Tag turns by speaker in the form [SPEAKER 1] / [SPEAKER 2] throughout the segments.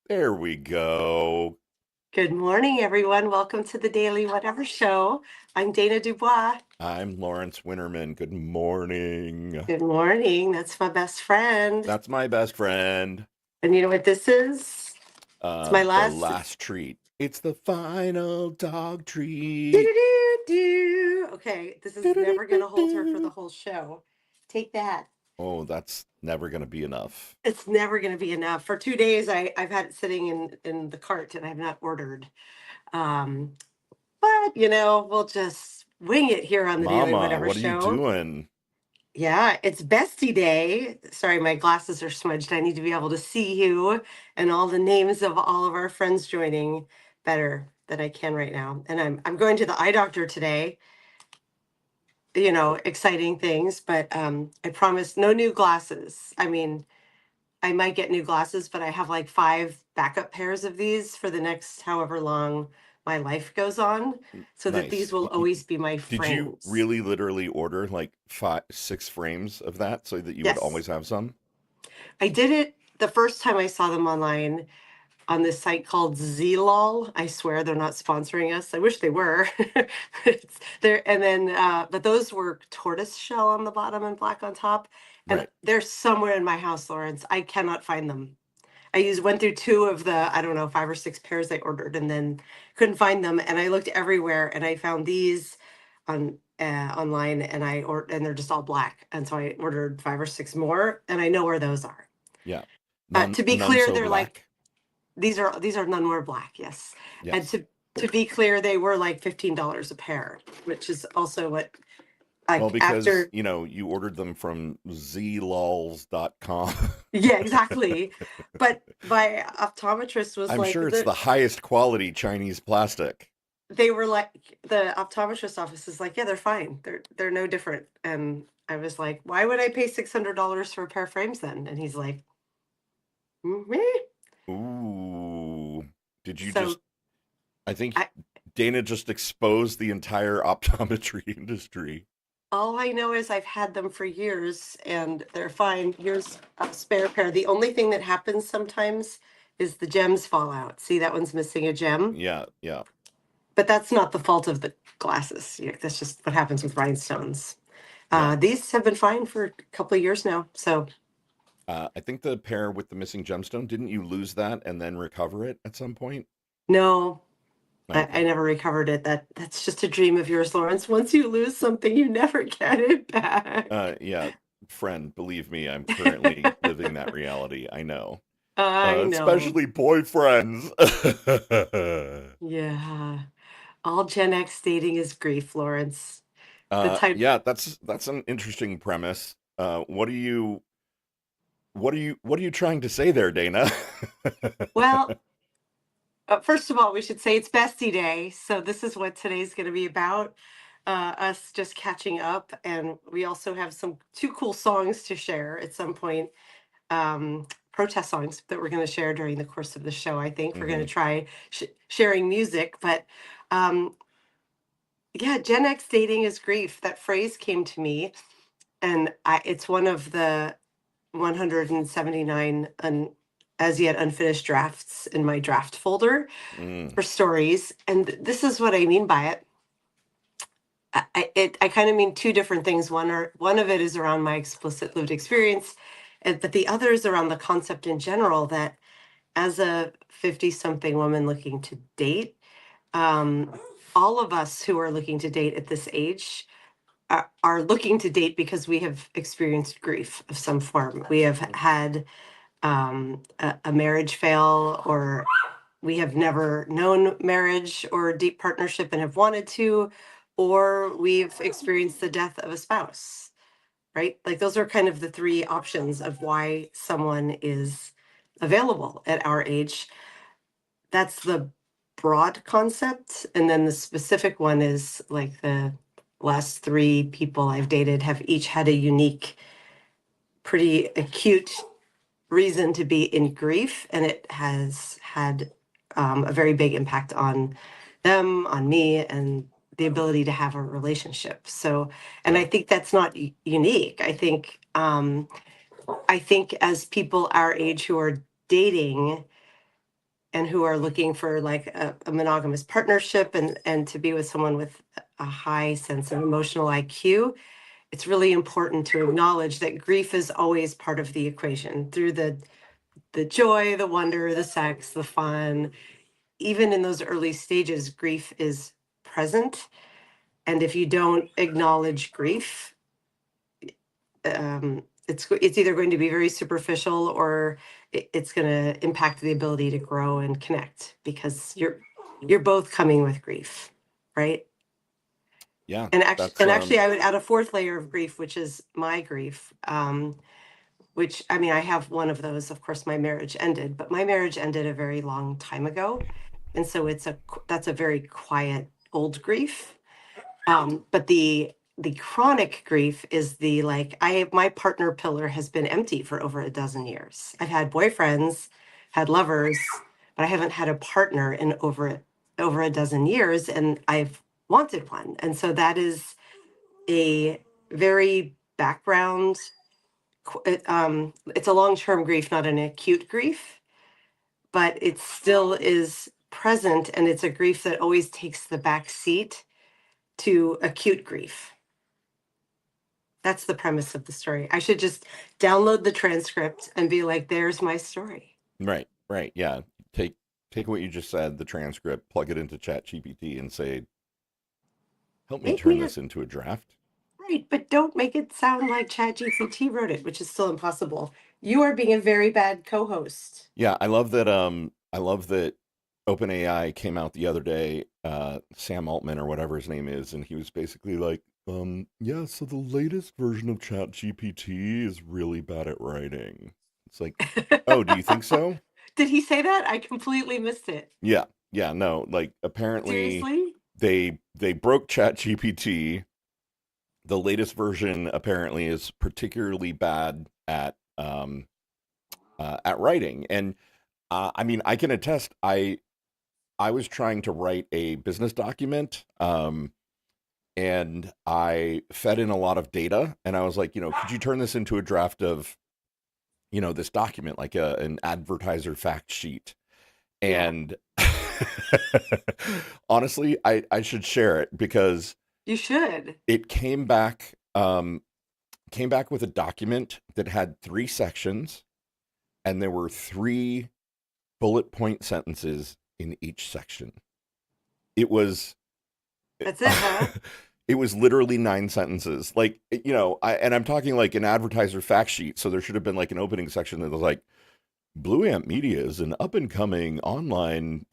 [SPEAKER 1] There we go.
[SPEAKER 2] Good morning, everyone. Welcome to the Daily Whatever Show. I'm Dana Dubois.
[SPEAKER 1] I'm Lawrence Winterman. Good morning.
[SPEAKER 2] Good morning. That's my best friend.
[SPEAKER 1] That's my best friend.
[SPEAKER 2] And you know what this is? It's my
[SPEAKER 1] The
[SPEAKER 2] last.
[SPEAKER 1] last treat. It's the final dog treat.
[SPEAKER 2] Do-do-do-do. Okay, this is never going to hold her for the
[SPEAKER 1] Do-do-do-do-do.
[SPEAKER 2] whole show. Take that.
[SPEAKER 1] Oh, that's never gonna be enough.
[SPEAKER 2] It's never going to be enough. For 2 days, I've had it sitting in the cart and I've not ordered. Um, but we'll just wing it here on the Daily
[SPEAKER 1] Mama,
[SPEAKER 2] Whatever
[SPEAKER 1] what are you
[SPEAKER 2] Show.
[SPEAKER 1] doing?
[SPEAKER 2] Yeah, it's Bestie Day. Sorry, my glasses are smudged. I need to be able to see you and all the names of all of our friends joining better than I can right now. And I'm going to the eye doctor today. Exciting things, but I promise no new glasses. I mean, I might get new glasses, but I have like five backup pairs of these for the next however long my life goes on, so that these
[SPEAKER 1] Nice.
[SPEAKER 2] will always be my
[SPEAKER 1] Did you
[SPEAKER 2] frames.
[SPEAKER 1] really literally order like five, 6 frames of that so that you would
[SPEAKER 2] Yes,
[SPEAKER 1] always have some?
[SPEAKER 2] I did it the first time I saw them online on this site called Zlol. I swear they're not sponsoring us. I wish they were. It's there, and then but those were tortoise shell on the bottom and black on top, and
[SPEAKER 1] Right.
[SPEAKER 2] they're somewhere in my house, Lawrence. I cannot find them. Went through two of the, I don't know, five or six pairs I ordered, and then couldn't find them. And I looked everywhere, and I found these online, and and they're just all black. And so I ordered five or six more, and I know where those are.
[SPEAKER 1] Yeah.
[SPEAKER 2] To be
[SPEAKER 1] None
[SPEAKER 2] clear,
[SPEAKER 1] so
[SPEAKER 2] they're like
[SPEAKER 1] black.
[SPEAKER 2] these are none more black, yes. And
[SPEAKER 1] Yes.
[SPEAKER 2] to be clear, they were like $15 a pair, which is also what,
[SPEAKER 1] Well,
[SPEAKER 2] like,
[SPEAKER 1] because,
[SPEAKER 2] after.
[SPEAKER 1] you ordered them from zlols.com.
[SPEAKER 2] Yeah, exactly. But my optometrist was
[SPEAKER 1] I'm
[SPEAKER 2] like,
[SPEAKER 1] sure it's the highest quality Chinese plastic.
[SPEAKER 2] they were like, the optometrist office is like, yeah, they're fine. They're no different. And I was like, why would I pay $600 for a pair of frames then? And he's like, me.
[SPEAKER 1] Ooh. Did you just,
[SPEAKER 2] So
[SPEAKER 1] I think
[SPEAKER 2] I
[SPEAKER 1] Dana just exposed the entire optometry industry.
[SPEAKER 2] all I know is I've had them for years and they're fine. Here's a spare pair. The only thing that happens sometimes is the gems fall out. See, that one's missing a gem,
[SPEAKER 1] Yeah, yeah,
[SPEAKER 2] but that's not the fault of the glasses. Yeah, that's just what happens with rhinestones.
[SPEAKER 1] yeah.
[SPEAKER 2] These have been fine for a couple of years now. So
[SPEAKER 1] I think the pair with the missing gemstone, didn't you lose that and then recover it at some point?
[SPEAKER 2] no, I
[SPEAKER 1] Okay.
[SPEAKER 2] never recovered it. That's just a dream of yours, Lawrence. Once you lose something, you never get it back.
[SPEAKER 1] Yeah, friend, believe me, I'm currently living that reality. I know.
[SPEAKER 2] I know.
[SPEAKER 1] Especially boyfriends.
[SPEAKER 2] Yeah. All Gen X dating is grief, Lawrence. The type.
[SPEAKER 1] Yeah, that's an interesting premise. What are you trying to say there, Dana?
[SPEAKER 2] Well, first of all, we should say it's Bestie Day. So this is what today's going to be about. Us just catching up. And we also have two cool songs to share at some point. Protest songs that we're going to share during the course of the show. I think we're going to
[SPEAKER 1] Hmm.
[SPEAKER 2] try sharing music, but um, yeah, Gen X dating is grief. That phrase came to me, and it's one of the 179 as yet unfinished drafts in my draft folder
[SPEAKER 1] Mm,
[SPEAKER 2] for stories. And this is what I mean by it. I kind of mean two different things. One of it is around my explicit lived experience, but the other is around the concept in general that as a 50 something woman looking to date, um, all of us who are looking to date at this age are looking to date because we have experienced grief of some form. We have had a marriage fail, or we have never known marriage or deep partnership and have wanted to, or we've experienced the death of a spouse, right? Like, those are kind of the three options of why someone is available at our age. That's the broad concept. And then the specific one is like the last three people I've dated have each had a unique, pretty acute reason to be in grief. And it has had a very big impact on them, on me, and the ability to have a relationship. So, and
[SPEAKER 1] yeah.
[SPEAKER 2] I think that's not unique. I think as people our age who are dating, and who are looking for like a monogamous partnership and to be with someone with a high sense of emotional IQ, it's really important to acknowledge that grief is always part of the equation through the joy, the wonder, the sex, the fun. Even in those early stages, grief is present. And if you don't acknowledge grief, it's either going to be very superficial or it's going to impact the ability to grow and connect because you're both coming with grief, right?
[SPEAKER 1] Yeah,
[SPEAKER 2] And
[SPEAKER 1] that's
[SPEAKER 2] actually, I would add a fourth layer of grief, which is my grief. Which I mean, I have one of those. Of course, my marriage ended, but my marriage ended a very long time ago, and so that's a very quiet old grief. But the chronic grief is the like my partner pillar has been empty for over a dozen years. I've had boyfriends, had lovers, but I haven't had a partner in over a dozen years, and I've wanted one. And so that is a very background. It's a long-term grief, not an acute grief, but it still is present, and it's a grief that always takes the back seat to acute grief. That's the premise of the story. I should just download the transcript and be like, there's my story.
[SPEAKER 1] right, right. Yeah, take take what you just said, the transcript, plug it into Chat GPT, and say, "Help me
[SPEAKER 2] Make
[SPEAKER 1] turn
[SPEAKER 2] me a
[SPEAKER 1] this into a draft."
[SPEAKER 2] right, but don't make it sound like ChatGPT wrote it, which is still impossible. You are being a very bad co-host.
[SPEAKER 1] Yeah, I love that. I love that OpenAI came out the other day. Sam Altman or whatever his name is, and he was basically like, yeah. So the latest version of Chat GPT is really bad at writing. It's like, oh, do you think so?
[SPEAKER 2] Did he say that? I completely missed it.
[SPEAKER 1] Yeah, yeah. No, like apparently
[SPEAKER 2] Seriously?
[SPEAKER 1] they broke Chat GPT. The latest version apparently is particularly bad at writing, and I mean, I can attest. I was trying to write a business document, and I fed in a lot of data, and I was like, could you turn this into a draft of, this document, like an advertiser fact sheet?
[SPEAKER 2] Yeah,
[SPEAKER 1] And honestly, I should share it because
[SPEAKER 2] you should.
[SPEAKER 1] it came back with a document that had three sections, and there were three bullet point sentences in each section. It was
[SPEAKER 2] That's it, huh?
[SPEAKER 1] it was literally nine sentences. Like, I'm talking like an advertiser fact sheet. So there should have been like an opening section that was like, Blue Ant Media is an up and coming online,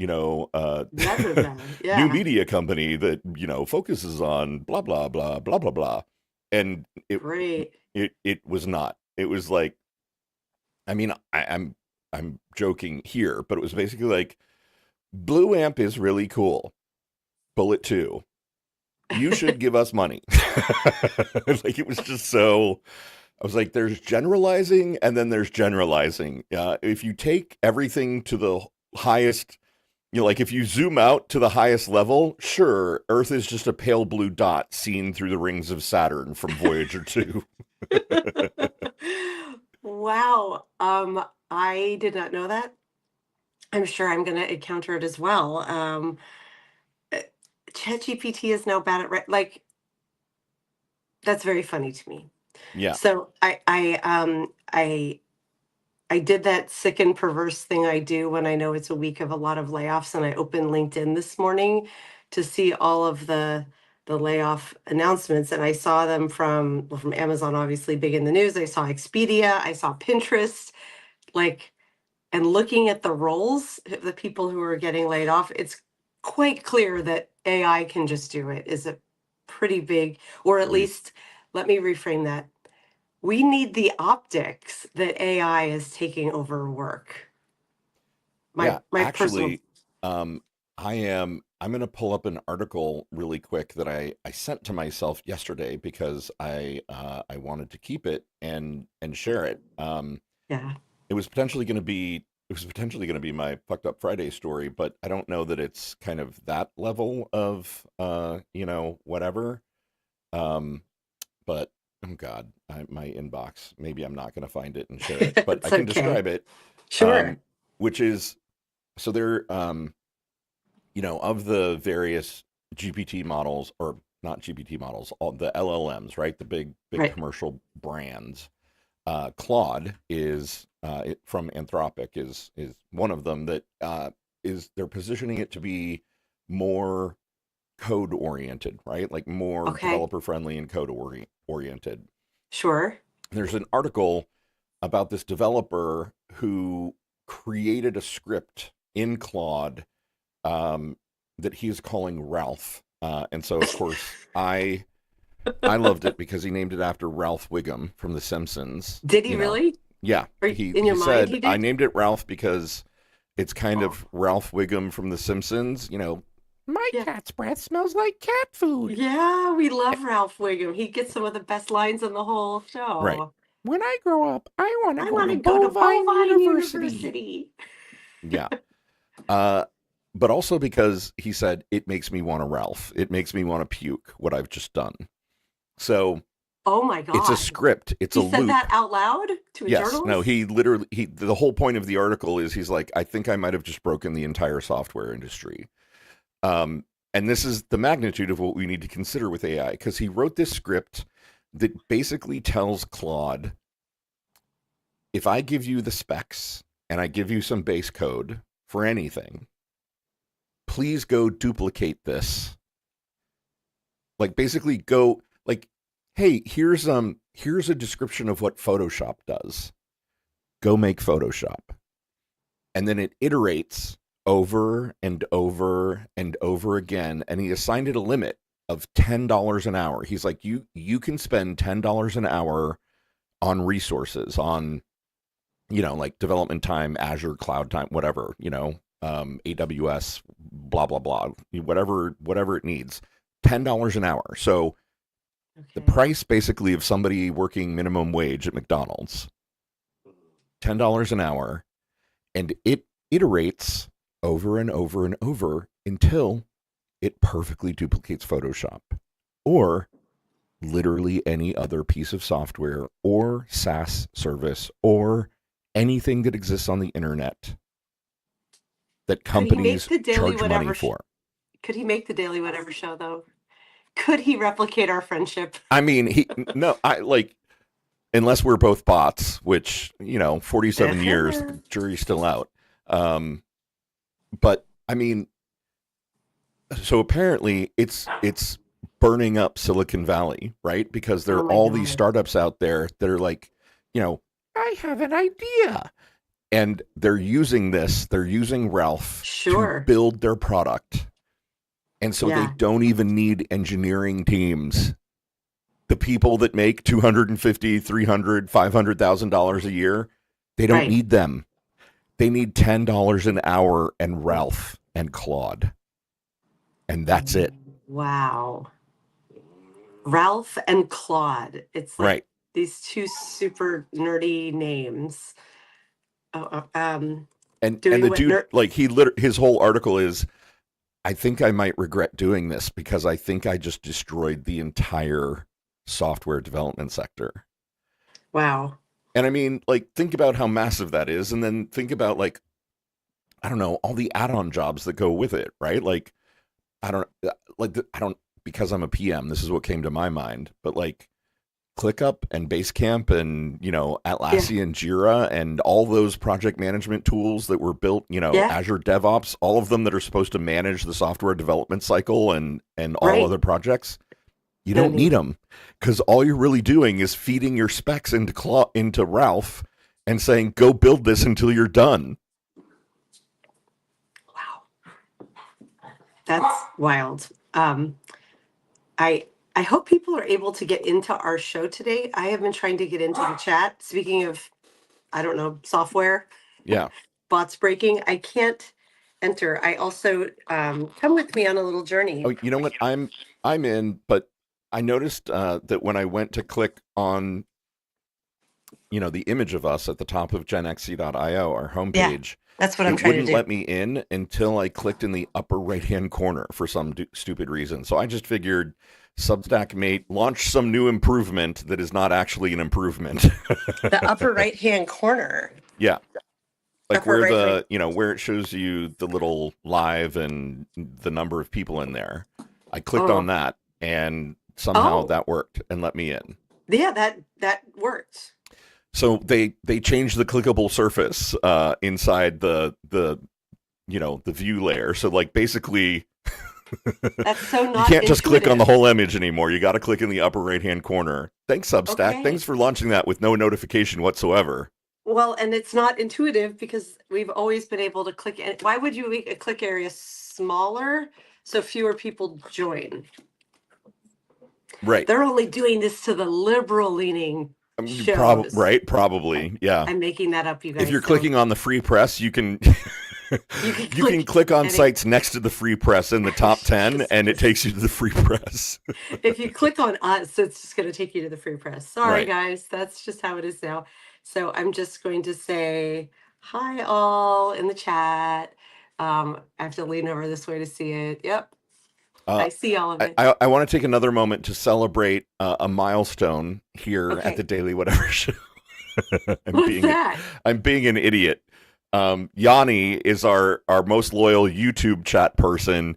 [SPEAKER 2] Blah, blah, blah.
[SPEAKER 1] new
[SPEAKER 2] Yeah,
[SPEAKER 1] media company that, focuses on blah, blah, blah, blah, blah, blah. And
[SPEAKER 2] great.
[SPEAKER 1] it was not. It was like, I mean, I'm joking here, but it was basically like, Blue Amp is really cool. Bullet two, you should give us money. Like it was just so. I was like, there's generalizing, and then there's generalizing. If you take everything to the highest, like if you zoom out to the highest level, sure, Earth is just a pale blue dot seen through the rings of Saturn from Voyager 2.
[SPEAKER 2] Wow. I did not know that. I'm sure I'm going to encounter it as well. uh, ChatGPT is now bad at like that's very funny to me.
[SPEAKER 1] Yeah,
[SPEAKER 2] So I did that sick and perverse thing I do when I know it's a week of a lot of layoffs, and I opened LinkedIn this morning to see all of the layoff announcements, and I saw them from Amazon, obviously big in the news. I saw Expedia, I saw Pinterest, like, and looking at the roles, the people who are getting laid off, it's quite clear that AI can just do it. Is a pretty big, or at
[SPEAKER 1] agreed.
[SPEAKER 2] least, let me reframe that. We need the optics that AI is taking over work.
[SPEAKER 1] Yeah,
[SPEAKER 2] My personal,
[SPEAKER 1] actually, um, I'm going to pull up an article really quick that I sent to myself yesterday because I wanted to keep it and share it.
[SPEAKER 2] yeah.
[SPEAKER 1] It was potentially going to be my fucked up Friday story, but I don't know that it's kind of that level of whatever. Um, but oh God, my inbox. Maybe I'm not going to find it and share it, but I
[SPEAKER 2] It's
[SPEAKER 1] can
[SPEAKER 2] okay.
[SPEAKER 1] describe it.
[SPEAKER 2] Sure.
[SPEAKER 1] Um, which is so they're of the various GPT models, or not GPT models, all the LLMs, right? The big
[SPEAKER 2] Right.
[SPEAKER 1] commercial brands. Claude is from Anthropic is one of them that is they're positioning it to be more code oriented, right? Like more
[SPEAKER 2] Okay.
[SPEAKER 1] developer friendly and code oriented.
[SPEAKER 2] Sure.
[SPEAKER 1] There's an article about this developer who created a script in Claude that he is calling Ralph. And so, of course, I loved it because he named it after Ralph Wiggum from The Simpsons.
[SPEAKER 2] Did he
[SPEAKER 1] You know,
[SPEAKER 2] really?
[SPEAKER 1] yeah,
[SPEAKER 2] Or
[SPEAKER 1] he
[SPEAKER 2] in
[SPEAKER 1] he
[SPEAKER 2] your mind
[SPEAKER 1] said
[SPEAKER 2] he
[SPEAKER 1] I
[SPEAKER 2] did?
[SPEAKER 1] named it Ralph because it's kind
[SPEAKER 2] Oh,
[SPEAKER 1] of Ralph Wiggum from The Simpsons. My
[SPEAKER 2] yeah.
[SPEAKER 1] cat's breath smells like cat food.
[SPEAKER 2] Yeah, we
[SPEAKER 1] Eh,
[SPEAKER 2] love Ralph Wiggum. He gets some of the best lines in the whole
[SPEAKER 1] Right.
[SPEAKER 2] show.
[SPEAKER 1] When I grow up, I want to
[SPEAKER 2] I
[SPEAKER 1] go
[SPEAKER 2] want
[SPEAKER 1] to
[SPEAKER 2] to go to
[SPEAKER 1] Bovine
[SPEAKER 2] Bovine
[SPEAKER 1] University.
[SPEAKER 2] University.
[SPEAKER 1] Yeah. Uh, but also because he said it makes me want to Ralph. It makes me want to puke what I've just done. So
[SPEAKER 2] Oh my
[SPEAKER 1] it's a
[SPEAKER 2] God.
[SPEAKER 1] script. It's a
[SPEAKER 2] He said that
[SPEAKER 1] loop.
[SPEAKER 2] out loud to a
[SPEAKER 1] Yes. No,
[SPEAKER 2] journalist?
[SPEAKER 1] he literally the whole point of the article is he's like, I think I might have just broken the entire software industry. Um, and this is the magnitude of what we need to consider with AI because he wrote this script that basically tells Claude, if I give you the specs and I give you some base code for anything, please go duplicate this. Like basically go like, hey, here's a description of what Photoshop does. Go make Photoshop. And then it iterates over and over and over again. And he assigned it a limit of $10 an hour. He's like, you can spend $10 an hour on resources, on like development time, Azure cloud time, whatever, AWS, blah blah blah, whatever it needs. $10 an hour. So the
[SPEAKER 2] Okay.
[SPEAKER 1] price basically of somebody working minimum wage at McDonald's, $10 an hour, and it iterates over and over and over until it perfectly duplicates Photoshop or literally any other piece of software or SaaS service or anything that exists on the internet that
[SPEAKER 2] Could he make
[SPEAKER 1] companies
[SPEAKER 2] the Daily
[SPEAKER 1] charge money
[SPEAKER 2] Whatever?
[SPEAKER 1] for.
[SPEAKER 2] Could he make the Daily Whatever show though? Could he replicate our friendship?
[SPEAKER 1] I mean, no, I like, unless we're both bots, which, 47 years, the jury's still out. Um, but I mean, so apparently it's burning up Silicon Valley, right? Because there
[SPEAKER 2] Oh
[SPEAKER 1] are
[SPEAKER 2] my
[SPEAKER 1] all these
[SPEAKER 2] God.
[SPEAKER 1] startups out there that are like, I have an idea. And they're using Ralph to
[SPEAKER 2] Sure.
[SPEAKER 1] build their product. And so they
[SPEAKER 2] Yeah.
[SPEAKER 1] don't even need engineering teams. The people that make 250, 300, $500,000 a year, they don't
[SPEAKER 2] Right.
[SPEAKER 1] need them. They need $10 an hour and Ralph and Claude. And that's it.
[SPEAKER 2] Wow. Ralph and Claude. It's like
[SPEAKER 1] Right.
[SPEAKER 2] these two super nerdy names. Oh,
[SPEAKER 1] And
[SPEAKER 2] doing
[SPEAKER 1] the
[SPEAKER 2] what
[SPEAKER 1] dude, like, his whole article is, I think I might regret doing this because I think I just destroyed the entire software development sector.
[SPEAKER 2] Wow.
[SPEAKER 1] And I mean, like, think about how massive that is, and then think about, like, I don't know, all the add-on jobs that go with it, right? Like, I don't I don't, because I'm a PM, this is what came to my mind, but like ClickUp and Basecamp and,
[SPEAKER 2] Yeah.
[SPEAKER 1] Atlassian, Jira, and all those project management tools that were built,
[SPEAKER 2] Yeah.
[SPEAKER 1] Azure DevOps, all of them that are supposed to manage the software development cycle and all
[SPEAKER 2] Right.
[SPEAKER 1] other projects. You
[SPEAKER 2] Don't
[SPEAKER 1] don't
[SPEAKER 2] need
[SPEAKER 1] need
[SPEAKER 2] them.
[SPEAKER 1] them because all you're really doing is feeding your specs into Ralph and saying, "Go build this until you're done."
[SPEAKER 2] Wow. That's wild. I I hope people are able to get into our show today. I have been trying to get into the chat. Speaking of, I don't know, software,
[SPEAKER 1] Yeah.
[SPEAKER 2] bots breaking, I can't enter. I also come with me on a little journey.
[SPEAKER 1] Oh, you know what? I'm in, but I noticed that when I went to click on the image of us at the top of genxc.io, our
[SPEAKER 2] Yeah,
[SPEAKER 1] homepage,
[SPEAKER 2] that's what I'm
[SPEAKER 1] it
[SPEAKER 2] trying to
[SPEAKER 1] wouldn't
[SPEAKER 2] do.
[SPEAKER 1] let me in until I clicked in the upper right hand corner for some stupid reason. So I just figured Substack may launch some new improvement that is not actually an improvement.
[SPEAKER 2] The upper right hand corner.
[SPEAKER 1] Yeah. like
[SPEAKER 2] Upper
[SPEAKER 1] where
[SPEAKER 2] right wing.
[SPEAKER 1] the where it shows you the little live and the number of people in there. I clicked on
[SPEAKER 2] Oh,
[SPEAKER 1] that and somehow
[SPEAKER 2] oh,
[SPEAKER 1] that worked and let me in.
[SPEAKER 2] yeah, that worked.
[SPEAKER 1] So they changed the clickable surface inside the the view layer. So like basically
[SPEAKER 2] That's so
[SPEAKER 1] you
[SPEAKER 2] not
[SPEAKER 1] can't just click on the
[SPEAKER 2] intuitive.
[SPEAKER 1] whole image anymore. You got to click in the upper right hand corner. Thanks Substack. Thanks
[SPEAKER 2] Okay.
[SPEAKER 1] for launching that with no notification whatsoever.
[SPEAKER 2] Well, and it's not intuitive because we've always been able to click. Why would you make a click area smaller so fewer people join?
[SPEAKER 1] Right.
[SPEAKER 2] They're only doing this to the liberal leaning shows. I,
[SPEAKER 1] Probably. Yeah.
[SPEAKER 2] I'm making that up, you
[SPEAKER 1] If you're
[SPEAKER 2] guys. Don't.
[SPEAKER 1] clicking on the free press, you can
[SPEAKER 2] You can
[SPEAKER 1] you can
[SPEAKER 2] click
[SPEAKER 1] click on
[SPEAKER 2] and it.
[SPEAKER 1] sites next to the free press in the top 10
[SPEAKER 2] Just
[SPEAKER 1] and it takes you to the free press.
[SPEAKER 2] if you click on us, it's just going to take you to the free press. Sorry,
[SPEAKER 1] Right.
[SPEAKER 2] guys. That's just how it is now. So I'm just going to say hi, all in the chat. I have to lean over this way to see it. Yep.
[SPEAKER 1] Uh,
[SPEAKER 2] I see all of
[SPEAKER 1] I,
[SPEAKER 2] it.
[SPEAKER 1] I, I want to take another moment to celebrate a milestone here at the
[SPEAKER 2] Okay.
[SPEAKER 1] Daily Whatever Show. I'm
[SPEAKER 2] What's
[SPEAKER 1] being
[SPEAKER 2] that?
[SPEAKER 1] I'm being an idiot. Yanni is our most loyal YouTube chat person,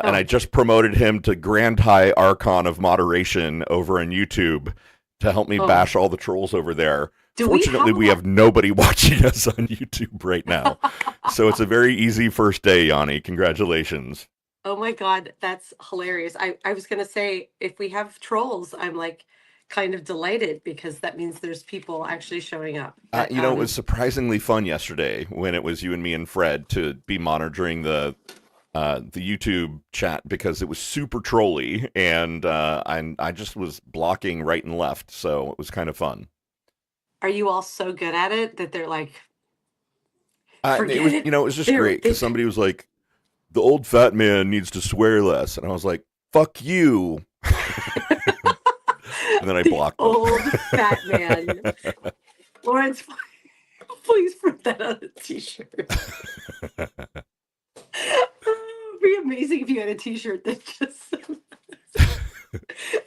[SPEAKER 1] and I
[SPEAKER 2] Oh,
[SPEAKER 1] just promoted him to Grand High Archon of Moderation over on YouTube to help me
[SPEAKER 2] oh.
[SPEAKER 1] bash all the trolls over there.
[SPEAKER 2] Do we
[SPEAKER 1] Fortunately,
[SPEAKER 2] have a
[SPEAKER 1] we
[SPEAKER 2] lot?
[SPEAKER 1] have nobody watching us on YouTube right now, so it's a very easy first day, Yanni. Congratulations.
[SPEAKER 2] Oh my God, that's hilarious. I was gonna say if we have trolls, I'm like kind of delighted because that means there's people actually showing up. But
[SPEAKER 1] It was surprisingly fun yesterday when it was you and me and Fred to be monitoring the YouTube chat because it was super trolly and I just was blocking right and left, so it was kind of fun.
[SPEAKER 2] are you all so good at it that they're like,
[SPEAKER 1] It
[SPEAKER 2] forget
[SPEAKER 1] was
[SPEAKER 2] it?
[SPEAKER 1] it was just
[SPEAKER 2] They're
[SPEAKER 1] great because somebody was like, "The old fat man needs to swear less," and I was like, "Fuck you," and then I
[SPEAKER 2] the
[SPEAKER 1] blocked them.
[SPEAKER 2] old fat man. Lawrence, please put that on a t-shirt. It'd be amazing if you had a t-shirt that just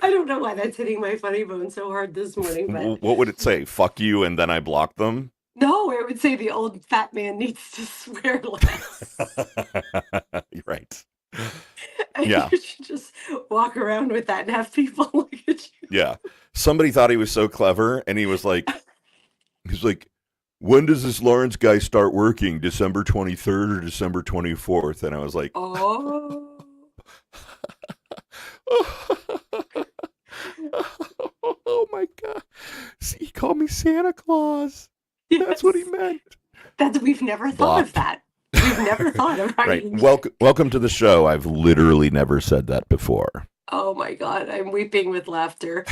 [SPEAKER 2] I don't know why that's hitting my funny bone so hard this morning, but
[SPEAKER 1] What would it say? Fuck you, and then I blocked them.
[SPEAKER 2] no, it would say the old fat man needs to swear less.
[SPEAKER 1] You're right.
[SPEAKER 2] And
[SPEAKER 1] Yeah,
[SPEAKER 2] you should just walk around with that and have people look at you.
[SPEAKER 1] yeah. Somebody thought he was so clever, and he's like, when does this Lawrence guy start working? December 23rd or December 24th? And I was like,
[SPEAKER 2] Oh,
[SPEAKER 1] oh my God. See, he called me Santa Claus. That's what he
[SPEAKER 2] yes.
[SPEAKER 1] meant.
[SPEAKER 2] That's we've never thought of
[SPEAKER 1] Blocked.
[SPEAKER 2] that. We've never thought of
[SPEAKER 1] Right.
[SPEAKER 2] writing.
[SPEAKER 1] Welcome to the show. I've literally never said that before.
[SPEAKER 2] Oh my God, I'm weeping with laughter.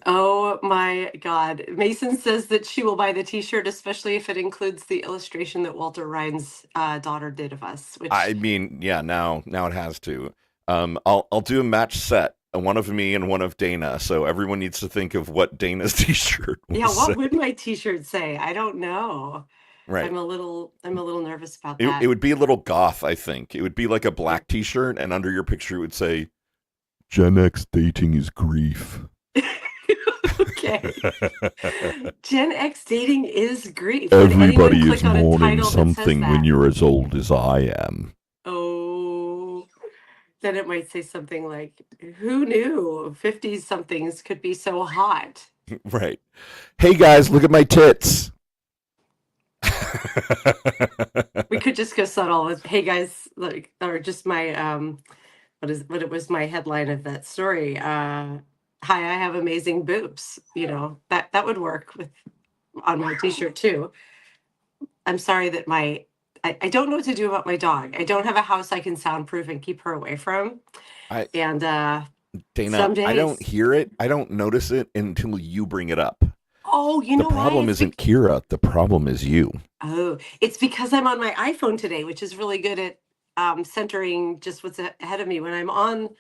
[SPEAKER 2] Oh my God. Mason says that she will buy the t-shirt, especially if it includes the illustration that Walter Rhine's daughter did of us, which,
[SPEAKER 1] I mean, yeah, now it has to. I'll do a match set, one of me and one of Dana. So everyone needs to think of what Dana's T-shirt will
[SPEAKER 2] yeah, what
[SPEAKER 1] say.
[SPEAKER 2] would my t-shirt say? I don't know.
[SPEAKER 1] Right.
[SPEAKER 2] I'm a little nervous about
[SPEAKER 1] It
[SPEAKER 2] that.
[SPEAKER 1] would be a little goth, I think. It would be like a
[SPEAKER 2] Yeah.
[SPEAKER 1] black T-shirt, and under your picture it would say, "Gen X dating is grief."
[SPEAKER 2] Okay. Gen X dating is grief. Would anyone
[SPEAKER 1] Everybody is
[SPEAKER 2] click on a
[SPEAKER 1] mourning
[SPEAKER 2] title that says
[SPEAKER 1] something when
[SPEAKER 2] that?
[SPEAKER 1] you're as old as I am.
[SPEAKER 2] Oh, then it might say something like, who knew 50 somethings could be so hot?
[SPEAKER 1] Right. Hey guys, look at my tits.
[SPEAKER 2] We could just go subtle with, hey guys, like, or just my, what it was my headline of that story. Hi, I have amazing boobs. You know, that would work with on my t-shirt too. I'm sorry that I don't know what to do about my dog. I don't have a house I can soundproof and keep her away from.
[SPEAKER 1] I
[SPEAKER 2] And
[SPEAKER 1] Dana,
[SPEAKER 2] some
[SPEAKER 1] I don't
[SPEAKER 2] days,
[SPEAKER 1] hear it. I don't notice it until you bring it up.
[SPEAKER 2] oh, you
[SPEAKER 1] The
[SPEAKER 2] know why?
[SPEAKER 1] problem isn't Kira. The problem is you.
[SPEAKER 2] Oh, it's because I'm on my iPhone today, which is really good at centering just what's ahead of me. When I'm on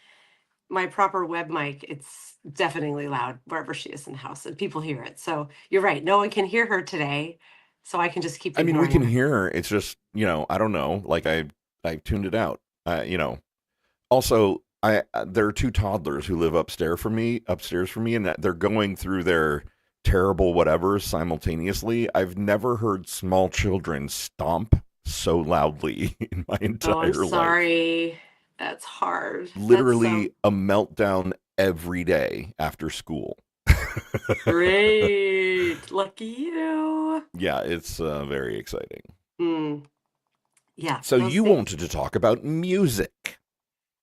[SPEAKER 2] my proper web mic, it's deafeningly loud wherever she is in the house, and people hear it. So you're right. No one can hear her today, so I can just keep
[SPEAKER 1] I mean, we
[SPEAKER 2] ignoring
[SPEAKER 1] can
[SPEAKER 2] her.
[SPEAKER 1] hear her. It's just, I don't know. Like I tuned it out. Also, I there are two toddlers who live upstairs from me, and they're going through their terrible whatevers simultaneously. I've never heard small children stomp so loudly in my
[SPEAKER 2] Oh, I'm
[SPEAKER 1] entire life.
[SPEAKER 2] sorry. That's hard. That's
[SPEAKER 1] Literally a meltdown every day after school.
[SPEAKER 2] great. Lucky you.
[SPEAKER 1] Yeah, it's very exciting.
[SPEAKER 2] Mm, yeah,
[SPEAKER 1] So
[SPEAKER 2] those
[SPEAKER 1] you
[SPEAKER 2] things.
[SPEAKER 1] wanted to talk about music.